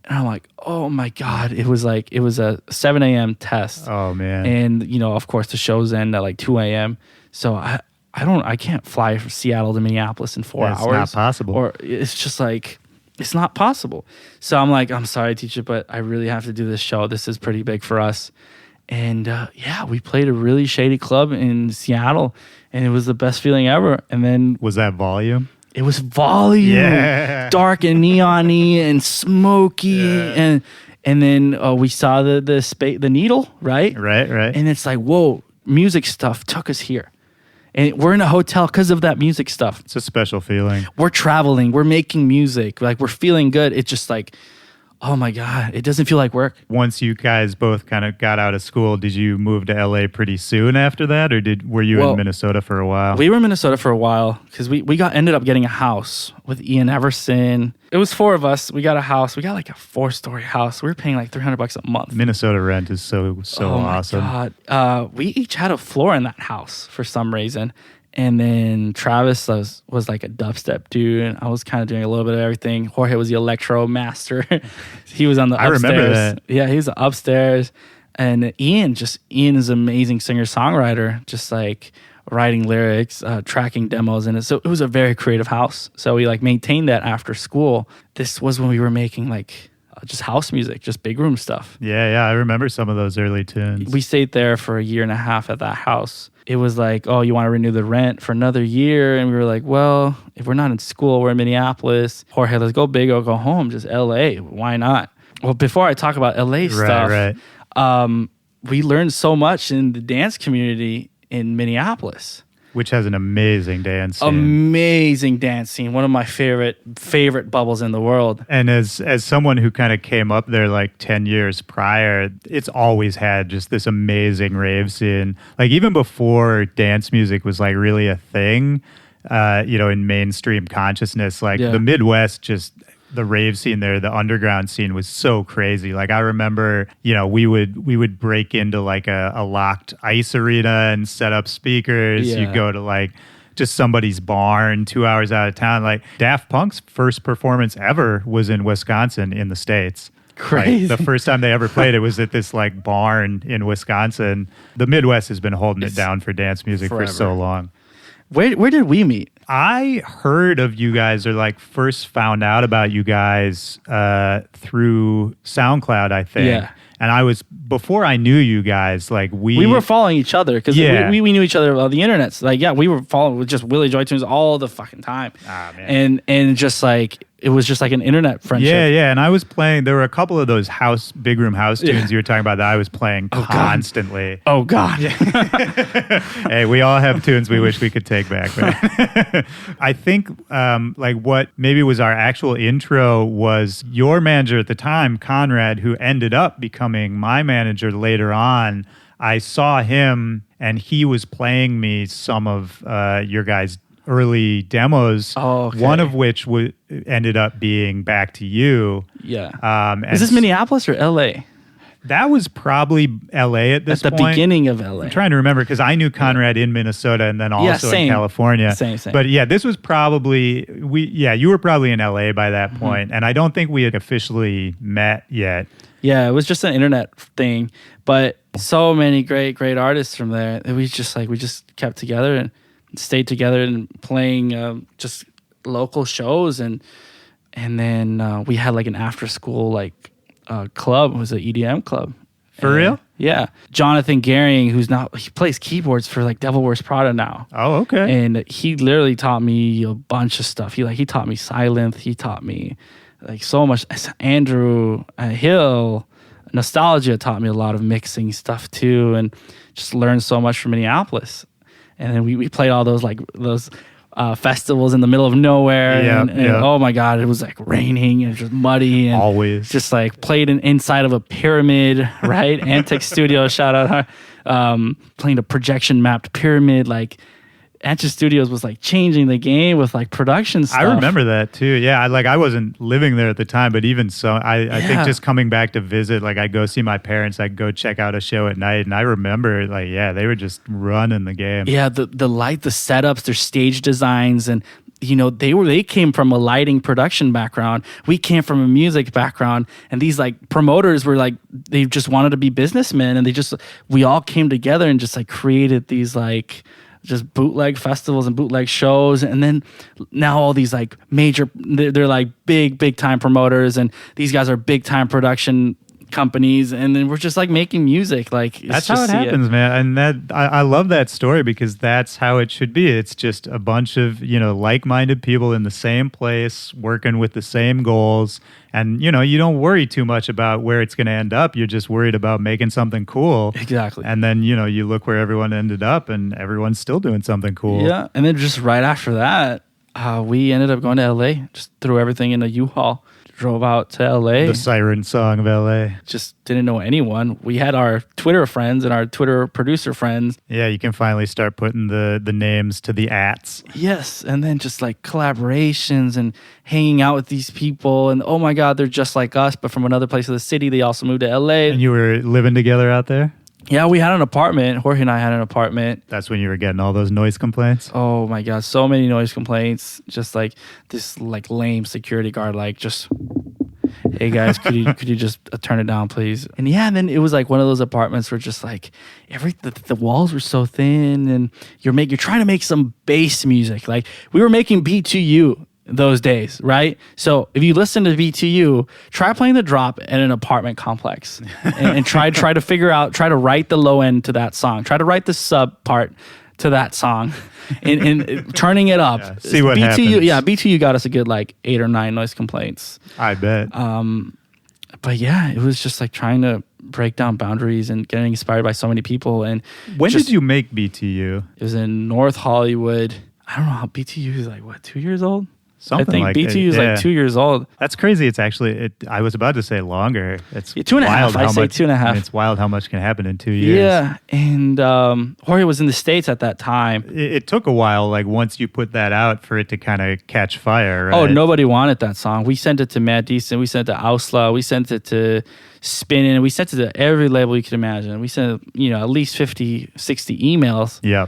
And I'm like, oh my God. It was a 7 a.m. test. Oh man. And, you know, of course the shows end at like 2 a.m. So I can't fly from Seattle to Minneapolis in 4 hours. It's not possible. Or it's just like, it's not possible. So I'm like, I'm sorry, teacher, but I really have to do this show. This is pretty big for us. And we played a really shady club in Seattle, and it was the best feeling ever. And then was that Volume? It was Volume, dark and neon-y and smoky, and then we saw the Needle, right? Right. And it's like, whoa, music stuff took us here. And we're in a hotel because of that music stuff. It's a special feeling. We're traveling. We're making music. Like, we're feeling good. It's just like, oh my God, it doesn't feel like work. Once you guys both kind of got out of school, did you move to LA pretty soon after that? Or were you in Minnesota for a while? We were in Minnesota for a while because we ended up getting a house with Ian Everson. It was 4 of us. We got a house. We got like a 4-story house. We were paying like $300 a month. Minnesota rent is so awesome. My God. We each had a floor in that house for some reason. And then Travis was like a dubstep dude. I was kind of doing a little bit of everything. Jorge was the electro master. He was on the upstairs. I remember that. Yeah, he was upstairs. And Ian is an amazing singer-songwriter, just like writing lyrics, tracking demos in it. So it was a very creative house. So we like maintained that after school. This was when we were making like just house music, just big room stuff. Yeah, I remember some of those early tunes. We stayed there for a year and a half at that house. It was like, oh, you want to renew the rent for another year? And we were like, well, if we're not in school, we're in Minneapolis. Jorge, let's go big or go home, just LA. Why not? Well, before I talk about LA stuff, we learned so much in the dance community in Minneapolis. Which has an amazing dance scene. Amazing dance scene. One of my favorite bubbles in the world. And as someone who kind of came up there like 10 years prior, it's always had just this amazing rave scene. Like even before dance music was like really a thing, in mainstream consciousness, like the Midwest, just the rave scene there, the underground scene was so crazy. Like I remember, we would break into like a locked ice arena and set up speakers. You'd go to like just somebody's barn 2 hours out of town. Like Daft Punk's first performance ever was in Wisconsin in the States. Crazy. Like, the first time they ever played it was at this like barn in Wisconsin. The Midwest has been holding it down for dance music for so long. Where did we meet? I heard of you guys, or like first found out about you guys through SoundCloud, I think. Yeah. And before I knew you guys, like we were following each other because we knew each other on the internet. So like, we were following with just Willy Joy tunes all the fucking time. Ah, man. And just like, it was just like an internet friendship. Yeah. And I was playing, there were a couple of those big room house tunes you were talking about that I was playing constantly. Oh, God. Hey, we all have tunes we wish we could take back, man. I think like what maybe was our actual intro was your manager at the time, Conrad, who ended up becoming my manager later on. I saw him and he was playing me some of your guys' early demos, one of which ended up being Back to You. Yeah. Is this Minneapolis or LA? That was probably LA at this point. At the beginning of LA. I'm trying to remember because I knew Conrad in Minnesota and then also in California. Same. But yeah, this was probably, you were probably in LA by that point, and I don't think we had officially met yet. Yeah, it was just an internet thing, but so many great artists from there that we just kept together and stayed together and playing just local shows, and then we had like an after school like club. It was an EDM club. For real? Yeah. Jonathan Gehring, he plays keyboards for like Devil Wears Prada now. Oh, okay. And he literally taught me a bunch of stuff. He taught me Silent. He taught me like so much. Andrew Hill, Nostalgia taught me a lot of mixing stuff too, and just learned so much from Minneapolis. And then we played all those festivals in the middle of nowhere. And oh my God, it was like raining and just muddy. And always. Just like played inside of a pyramid, right? Antic Studio, shout out. Playing a projection mapped pyramid. Like Antic Studios was like changing the game with like production stuff. I remember that too. Yeah, I wasn't living there at the time, but even so, I think just coming back to visit, like I'd go see my parents, I'd go check out a show at night, and I remember they were just running the game. Yeah, the light, the setups, their stage designs, and they came from a lighting production background. We came from a music background, and these like promoters were like, they just wanted to be businessmen, and we all came together and just like created these like just bootleg festivals and bootleg shows. And then now all these like major, they're like big time promoters, and these guys are big time production companies, and then we're just like making music. Like that's how it happens, man. And I love that story because that's how it should be. It's just a bunch of like-minded people in the same place working with the same goals, and you don't worry too much about where it's going to end up. You're just worried about making something cool. Exactly. And then you look where everyone ended up, and everyone's still doing something cool. Yeah. And then just right after that, we ended up going to LA. Just threw everything in a U-Haul. Drove out to LA. The siren song of LA. Just didn't know anyone. We had our Twitter friends and our Twitter producer friends. Yeah, you can finally start putting the names to the ats. Yes, and then just like collaborations and hanging out with these people. And oh my God, they're just like us, but from another place of the city. They also moved to LA. And you were living together out there? Yeah, we had an apartment. Jorge and I had an apartment. That's when you were getting all those noise complaints? Oh my God, so many noise complaints. Just like this like lame security guard, like just, hey guys, could you just turn it down, please? And yeah, and then it was like one of those apartments where just like the walls were so thin, and you're trying to make some bass music. Like we were making B2U. those days, right? So if you listen to BTU, try playing the drop in an apartment complex and try to figure out, try to write the low end to that song. Try to write the sub part to that song and turning it up. Yeah, see what happens. Yeah, BTU got us a good like 8 or 9 noise complaints. I bet. But yeah, it was just like trying to break down boundaries and getting inspired by so many people. And when did you make BTU? It was in North Hollywood. I don't know how BTU is like, what, 2 years old? Something I think like BTU is like 2 years old. That's crazy. It's actually, I was about to say longer. It's 2.5. I say 2.5. I mean, it's wild how much can happen in 2 years. Yeah. And Jorge was in the States at that time. It took a while, like once you put that out for it to kind of catch fire, right? Oh, nobody wanted that song. We sent it to Mad Decent. We sent it to Ausla. We sent it to Spinnin'. We sent it to every label you could imagine. We sent, at least 50, 60 emails. Yeah.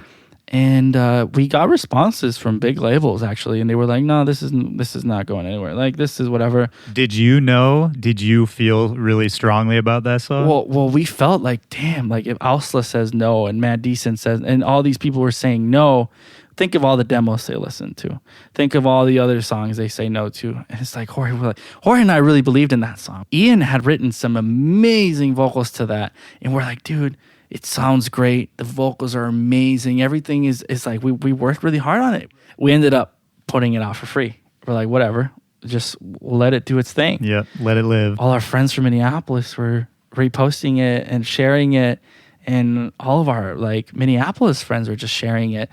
And we got responses from big labels actually, and they were like, "No, this is not going anywhere. Like this is whatever." Did you know? Did you feel really strongly about that song? Well, we felt like, damn, like if Ausla says no and Mad Decent says, and all these people were saying no. Think of all the demos they listen to. Think of all the other songs they say no to. And it's like Jorge and I really believed in that song. Ian had written some amazing vocals to that, and we're like, dude. It sounds great. The vocals are amazing. Everything is like we worked really hard on it. We ended up putting it out for free. We're like, whatever, just let it do its thing. Yeah, let it live. All our friends from Minneapolis were reposting it and sharing it, and all of our like Minneapolis friends were just sharing it.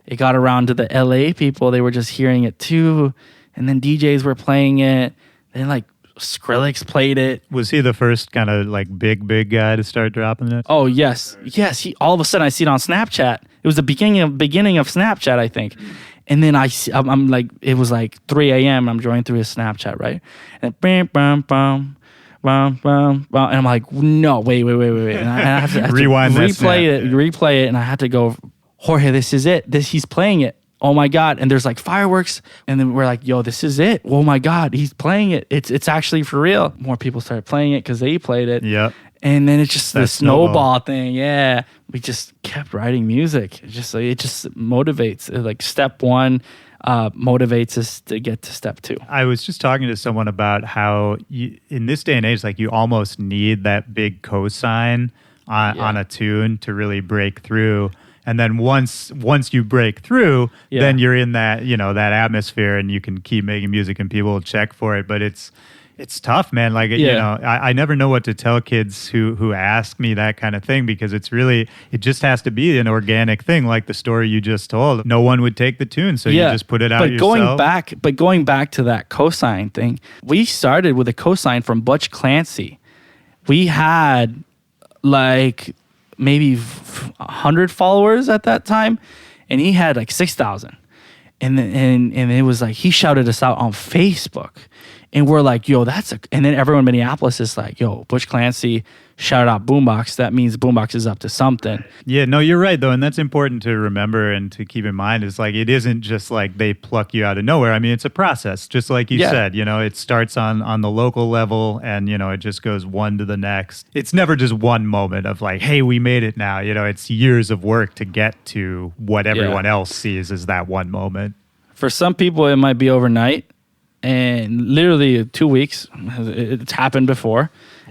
It got around to the LA people. They were just hearing it too, and then DJs were playing it. Then like Skrillex played it. Was he the first kind of like big guy to start dropping it? Oh yes. He all of a sudden I see it on Snapchat. It was the beginning of Snapchat, I think. And then I'm like, it was like 3 a.m. I'm going through his Snapchat, right? And bam, bam, bam, bam, bam, bam, and I'm like, no, wait. And I have to rewind that replay it, and I had to go, Jorge, this is it. He's playing it. Oh my God. And there's like fireworks. And then we're like, yo, this is it. Oh my God. He's playing it. It's actually for real. More people started playing it because they played it. Yep. And then it's just the snowball thing. Yeah. We just kept writing music. It just motivates. Like step one motivates us to get to step two. I was just talking to someone about how in this day and age, like you almost need that big cosign on a tune to really break through. And then once you break through, then you're in that, that atmosphere and you can keep making music and people will check for it. But it's tough, man. Like, I never know what to tell kids who ask me that kind of thing because it just has to be an organic thing. Like the story you just told, no one would take the tune. So you just put it out yourself. Going back to that cosign thing, we started with a cosign from Butch Clancy. We had like maybe 100 followers at that time, and he had like 6,000. And it was like he shouted us out on Facebook, and we're like, yo, and then everyone in Minneapolis is like, yo, Butch Clancy shouted out Boombox. That means Boombox is up to something. Yeah, no, you're right though, and that's important to remember and to keep in mind. Is like it isn't just like they pluck you out of nowhere. I mean, it's a process, just like you said. It starts on the local level, and it just goes one to the next. It's never just one moment of like, hey, we made it now. It's years of work to get to what everyone else sees as that one moment. For some people, it might be overnight. And literally 2 weeks, it's happened before,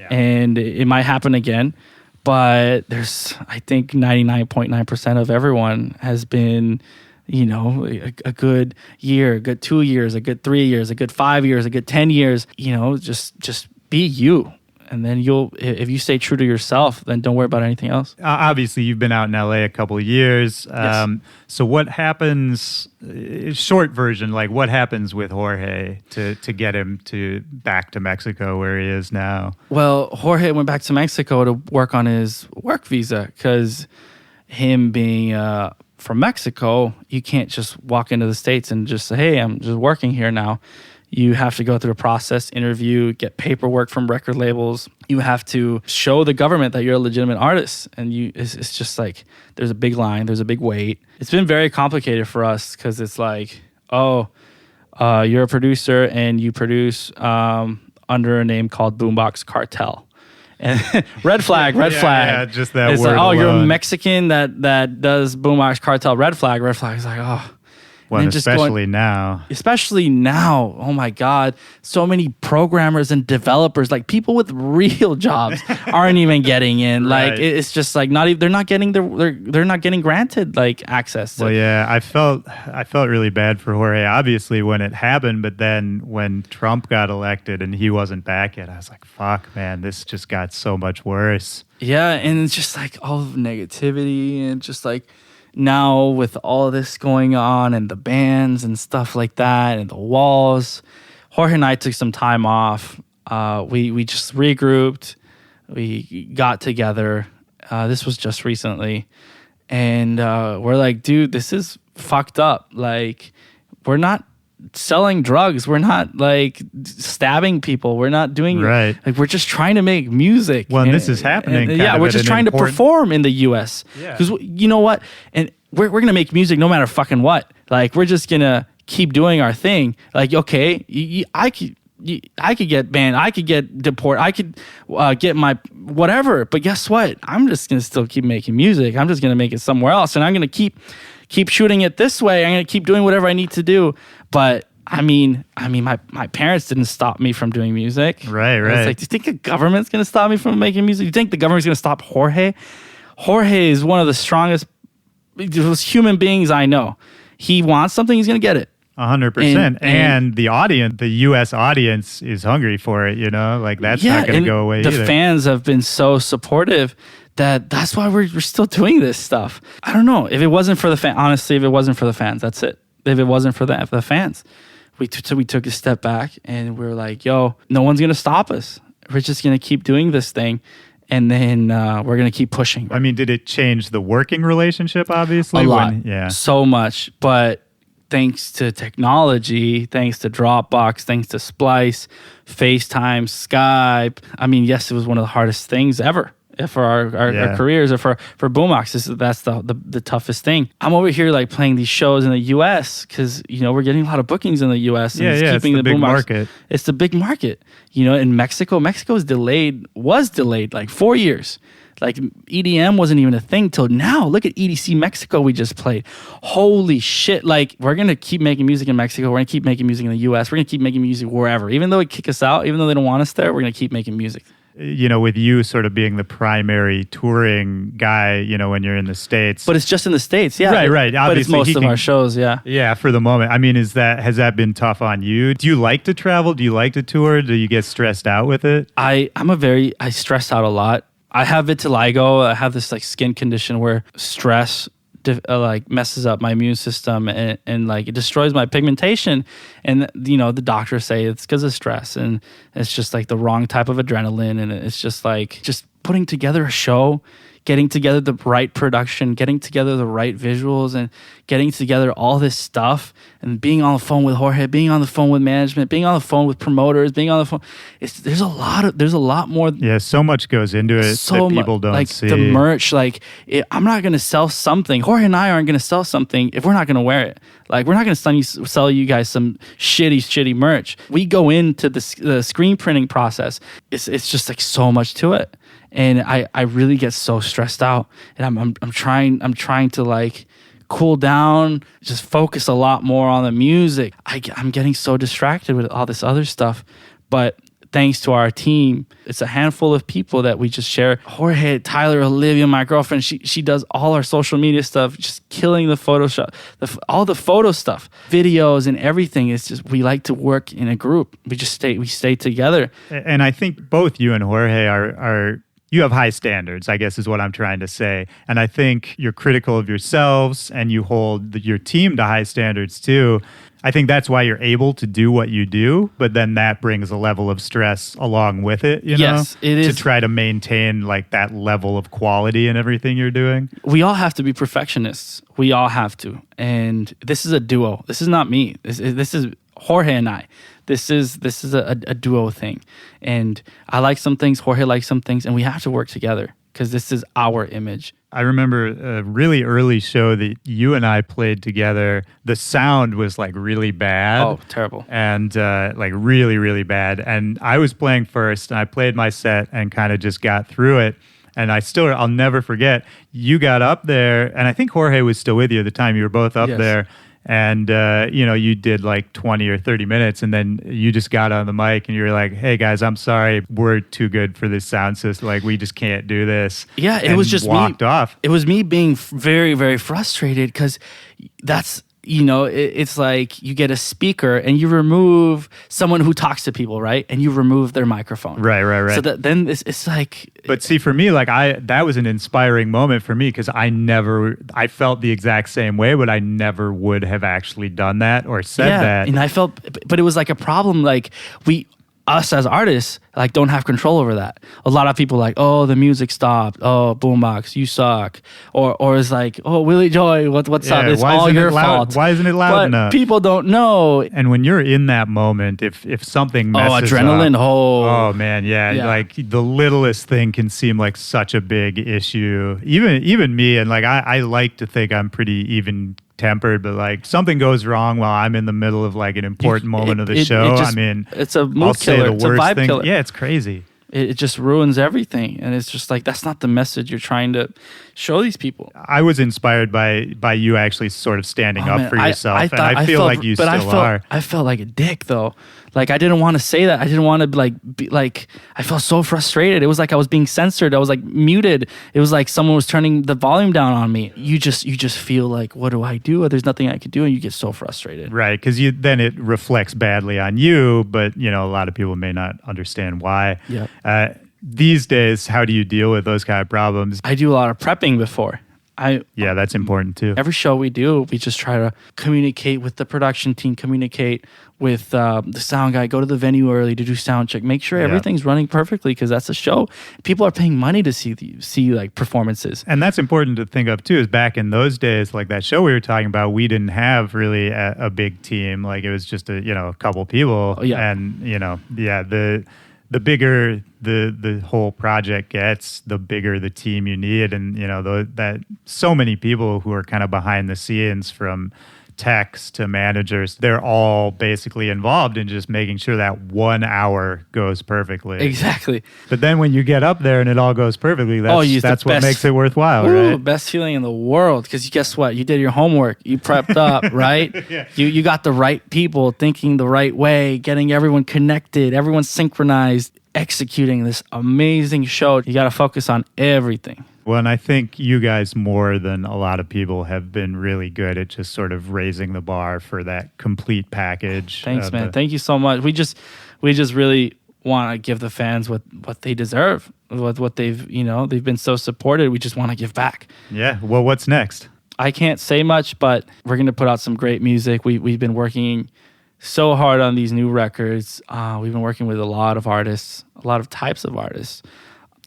and it might happen again. But I think 99.9% of everyone has been, a good year, a good 2 years, a good 3 years, a good 5 years, a good 10 years. Just be you. And then if you stay true to yourself, then don't worry about anything else. Obviously, you've been out in LA a couple of years. Yes. So what happens, short version, like what happens with Jorge to get him back to Mexico where he is now? Well, Jorge went back to Mexico to work on his work visa because him being from Mexico, you can't just walk into the States and just say, hey, I'm just working here now. You have to go through a process, interview, get paperwork from record labels. You have to show the government that you're a legitimate artist. And it's just like, there's a big line, there's a big wait. It's been very complicated for us because it's like, you're a producer and you produce under a name called Boombox Cartel. And red flag. Yeah, just that it's word like, alone. You're a Mexican that does Boombox Cartel, red flag. It's like, oh. Well, and then especially now. Especially now. Oh my God. So many programmers and developers, like people with real jobs aren't even getting in. Right. Like it's just like not even, they're not getting granted like access to. Well, yeah, I felt really bad for Jorge, obviously, when it happened, but then when Trump got elected and he wasn't back yet, I was like, fuck, man, this just got so much worse. Yeah, and it's just like all of negativity and just like now with all this going on and the bans and stuff like that and the walls, Jorge and I took some time off. We just regrouped. We got together. This was just recently. And we're like, dude, this is fucked up. Like, we're not selling drugs. We're not like stabbing people. We're not doing right. Like, we're just trying to make music. Well, and this is happening. Yeah, we're just trying to perform in the U.S. Because you know what? And we're gonna make music no matter fucking what. Like, we're just gonna keep doing our thing. Like, okay, I could get banned. I could get deported. I could get my whatever. But guess what? I'm just gonna still keep making music. I'm just gonna make it somewhere else, and I'm gonna keep shooting it this way. I'm gonna keep doing whatever I need to do. But I mean, my parents didn't stop me from doing music. Right. It's like, do you think the government's gonna stop me from making music? Do you think the government's gonna stop Jorge? Jorge is one of the strongest human beings I know. He wants something, he's gonna get it. 100%. And the audience, the U.S. audience is hungry for it, you know? Like, that's not going to go away either. The fans have been so supportive that's why we're still doing this stuff. I don't know. If it wasn't for the fans, honestly, if it wasn't for the fans, that's it. If it wasn't for the fans, we took a step back and we were like, yo, no one's going to stop us. We're just going to keep doing this thing. And then we're going to keep pushing. I mean, did it change the working relationship, obviously? A lot. So much. But thanks to technology, thanks to Dropbox, thanks to Splice, FaceTime, Skype. I mean, yes, it was one of the hardest things ever for our careers, or for Boombox. That's the toughest thing. I'm over here like playing these shows in the U.S. because, you know, we're getting a lot of bookings in the U.S. And it's keeping the big Boombox market. It's the big market. You know, in Mexico was delayed like 4 years. Like, EDM wasn't even a thing till now. Look at EDC Mexico we just played. Holy shit. Like, we're going to keep making music in Mexico. We're going to keep making music in the U.S. We're going to keep making music wherever. Even though they kick us out, even though they don't want us there, we're going to keep making music. You know, with you sort of being the primary touring guy, you know, when you're in the States. But it's just in the States, yeah. Right. But it's most of our shows, yeah. Yeah, for the moment. I mean, has that been tough on you? Do you like to travel? Do you like to tour? Do you get stressed out with it? I stress out a lot. I have vitiligo. I have this like skin condition where stress like messes up my immune system and like it destroys my pigmentation. And you know, the doctors say it's because of stress, and it's just like the wrong type of adrenaline, and it's just like just putting together a show, getting together the right production, getting together the right visuals, and getting together all this stuff, and being on the phone with Jorge, being on the phone with management, being on the phone with promoters, being on the phone. There's a lot more. Yeah, so much goes into it that people don't see. The merch, like I'm not going to sell something. Jorge and I aren't going to sell something if we're not going to wear it. Like, we're not going to sell you guys some shitty merch. We go into the screen printing process. It's just like so much to it. And I really get so stressed out, and I'm trying to like cool down, just focus a lot more on the music. I'm getting so distracted with all this other stuff, but thanks to our team, it's a handful of people that we just share. Jorge, Tyler, Olivia, my girlfriend, she does all our social media stuff, just killing the Photoshop, all the photo stuff, videos and everything. It's just, we like to work in a group. We stay together. And I think both you and Jorge are you have high standards, I guess is what I'm trying to say. And I think you're critical of yourselves and you hold your team to high standards too. I think that's why you're able to do what you do, but then that brings a level of stress along with it, you know? Yes, it is. To try to maintain like that level of quality in everything you're doing. We all have to be perfectionists. We all have to. And this is a duo. This is not me. This is Jorge and I. This is a duo thing. And I like some things, Jorge likes some things, and we have to work together because this is our image. I remember a really early show that you and I played together. The sound was like really bad. Oh, terrible. And like really, really bad. And I was playing first, and I played my set and kind of just got through it. And I'll never forget, you got up there, and I think Jorge was still with you at the time. You were both up Yes. there. And, you did like 20 or 30 minutes, and then you just got on the mic and you were like, hey, guys, I'm sorry. We're too good for this sound system. Like, we just can't do this. Yeah, it was just walked off. It was me being very, very frustrated because that's, it's like you get a speaker and you remove someone who talks to people, right? And you remove their microphone. Right. So then it's like... But see, for me, like that was an inspiring moment for me because I felt the exact same way, but I never would have actually done that or said that. And I felt, but it was like a problem. Like us as artists, like don't have control over that. A lot of people like, oh, the music stopped. Oh, Boombox, you suck. Or it's like, oh, Willie Joy, what's up? It's all your fault. Why isn't it loud enough? People don't know. And when you're in that moment, if something messes adrenaline, up, oh man, yeah, Yeah. like the littlest thing can seem like such a big issue. Even me, and like I like to think I'm pretty even tempered, but like something goes wrong while I'm in the middle of like an important moment of the show. It's a mood I'll killer. say the It's a worst vibe thing. killer. Yeah, it's crazy. It just ruins everything, and it's just like that's not the message you're trying to show these people. I was inspired by you actually sort of standing up for yourself, and I feel like you still are. I felt like a dick though. Like I didn't want to say that. I didn't want to be like. I felt so frustrated. It was like I was being censored. I was like muted. It was like someone was turning the volume down on me. You just feel like, what do I do? There's nothing I could do, and you get so frustrated. Right, because then it reflects badly on you, but a lot of people may not understand why. Yeah. These days, how do you deal with those kind of problems? I do a lot of prepping before. Yeah, that's important too. Every show we do, we just try to communicate with the production team, communicate with the sound guy, go to the venue early to do sound check, make sure everything's running perfectly because that's a show. People are paying money to see like performances. And that's important to think of too, is back in those days, like that show we were talking about, we didn't have really a big team. Like it was just a couple people. Oh, yeah. And, the bigger the whole project gets, the bigger the team you need. And, that so many people who are kind of behind the scenes, from techs to managers, they're all basically involved in just making sure that 1 hour goes perfectly. Exactly. But then when you get up there and it all goes perfectly, that's what makes it worthwhile, right? Best feeling in the world, because guess what? You did your homework. You prepped up, right? Yeah. You got the right people thinking the right way, getting everyone connected, everyone synchronized, executing this amazing show. You got to focus on everything. Well, and I think you guys, more than a lot of people, have been really good at just sort of raising the bar for that complete package. Thanks, man. Thank you so much. We just really want to give the fans what they deserve, what they've they've been so supported. We just want to give back. Yeah. Well, what's next? I can't say much, but we're gonna put out some great music. We've been working so hard on these new records. We've been working with a lot of artists, a lot of types of artists,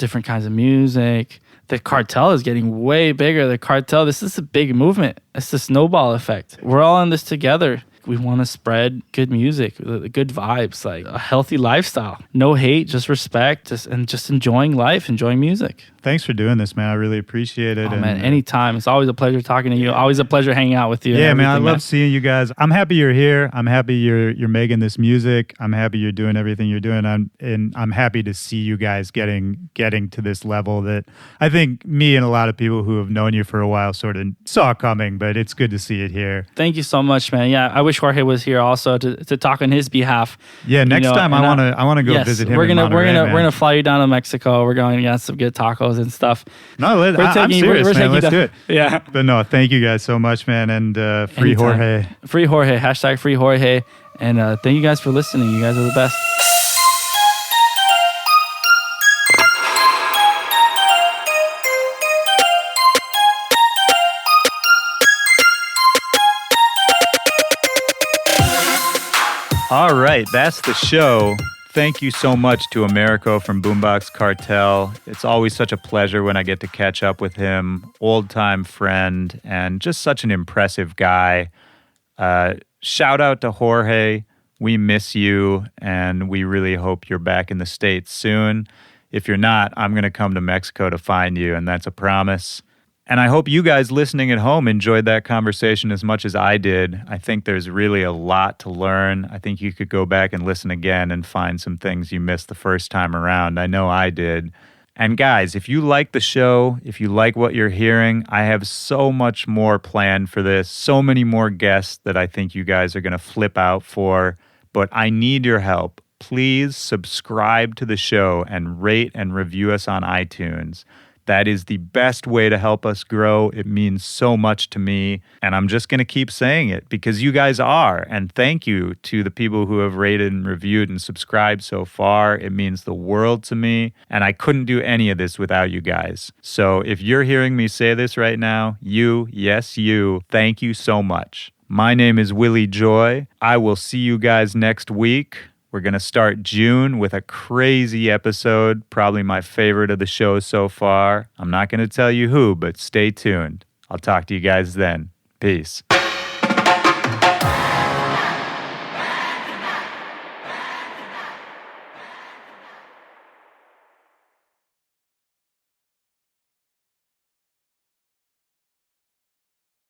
different kinds of music. The cartel is getting way bigger. The cartel, this is a big movement. It's the snowball effect. We're all in this together. We want to spread good music, good vibes, like a healthy lifestyle. No hate, just respect, and just enjoying life, enjoying music. Thanks for doing this, man. I really appreciate it. Oh, man, anytime. It's always a pleasure talking to you. Always a pleasure hanging out with you. Yeah, man, I love seeing you guys. I'm happy you're here. I'm happy you're making this music. I'm happy you're doing everything you're doing. I'm happy to see you guys getting to this level that I think me and a lot of people who have known you for a while sort of saw coming, but it's good to see it here. Thank you so much, man. Yeah, I wish Jorge was here also to talk on his behalf. Yeah, next time I want to go visit him. We're gonna fly you down to Mexico. We're going to get some good tacos and stuff. No, I'm serious, man. Let's do it. Yeah. But no, thank you guys so much, man. And free Anytime. Jorge. Free Jorge. Hashtag free Jorge. And thank you guys for listening. You guys are the best. All right, that's the show. Thank you so much to Americo from Boombox Cartel. It's always such a pleasure when I get to catch up with him. Old-time friend and just such an impressive guy. Shout out to Jorge. We miss you, and we really hope you're back in the States soon. If you're not, I'm going to come to Mexico to find you, and that's a promise. And I hope you guys listening at home enjoyed that conversation as much as I did. I think there's really a lot to learn. I think you could go back and listen again and find some things you missed the first time around. I know I did. And guys, if you like the show, if you like what you're hearing, I have so much more planned for this, so many more guests that I think you guys are going to flip out for, but I need your help. Please subscribe to the show and rate and review us on iTunes. That is the best way to help us grow. It means so much to me. And I'm just going to keep saying it because you guys are. And thank you to the people who have rated and reviewed and subscribed so far. It means the world to me. And I couldn't do any of this without you guys. So if you're hearing me say this right now, yes, you, thank you so much. My name is Willy Joy. I will see you guys next week. We're going to start June with a crazy episode, probably my favorite of the show so far. I'm not going to tell you who, but stay tuned. I'll talk to you guys then. Peace.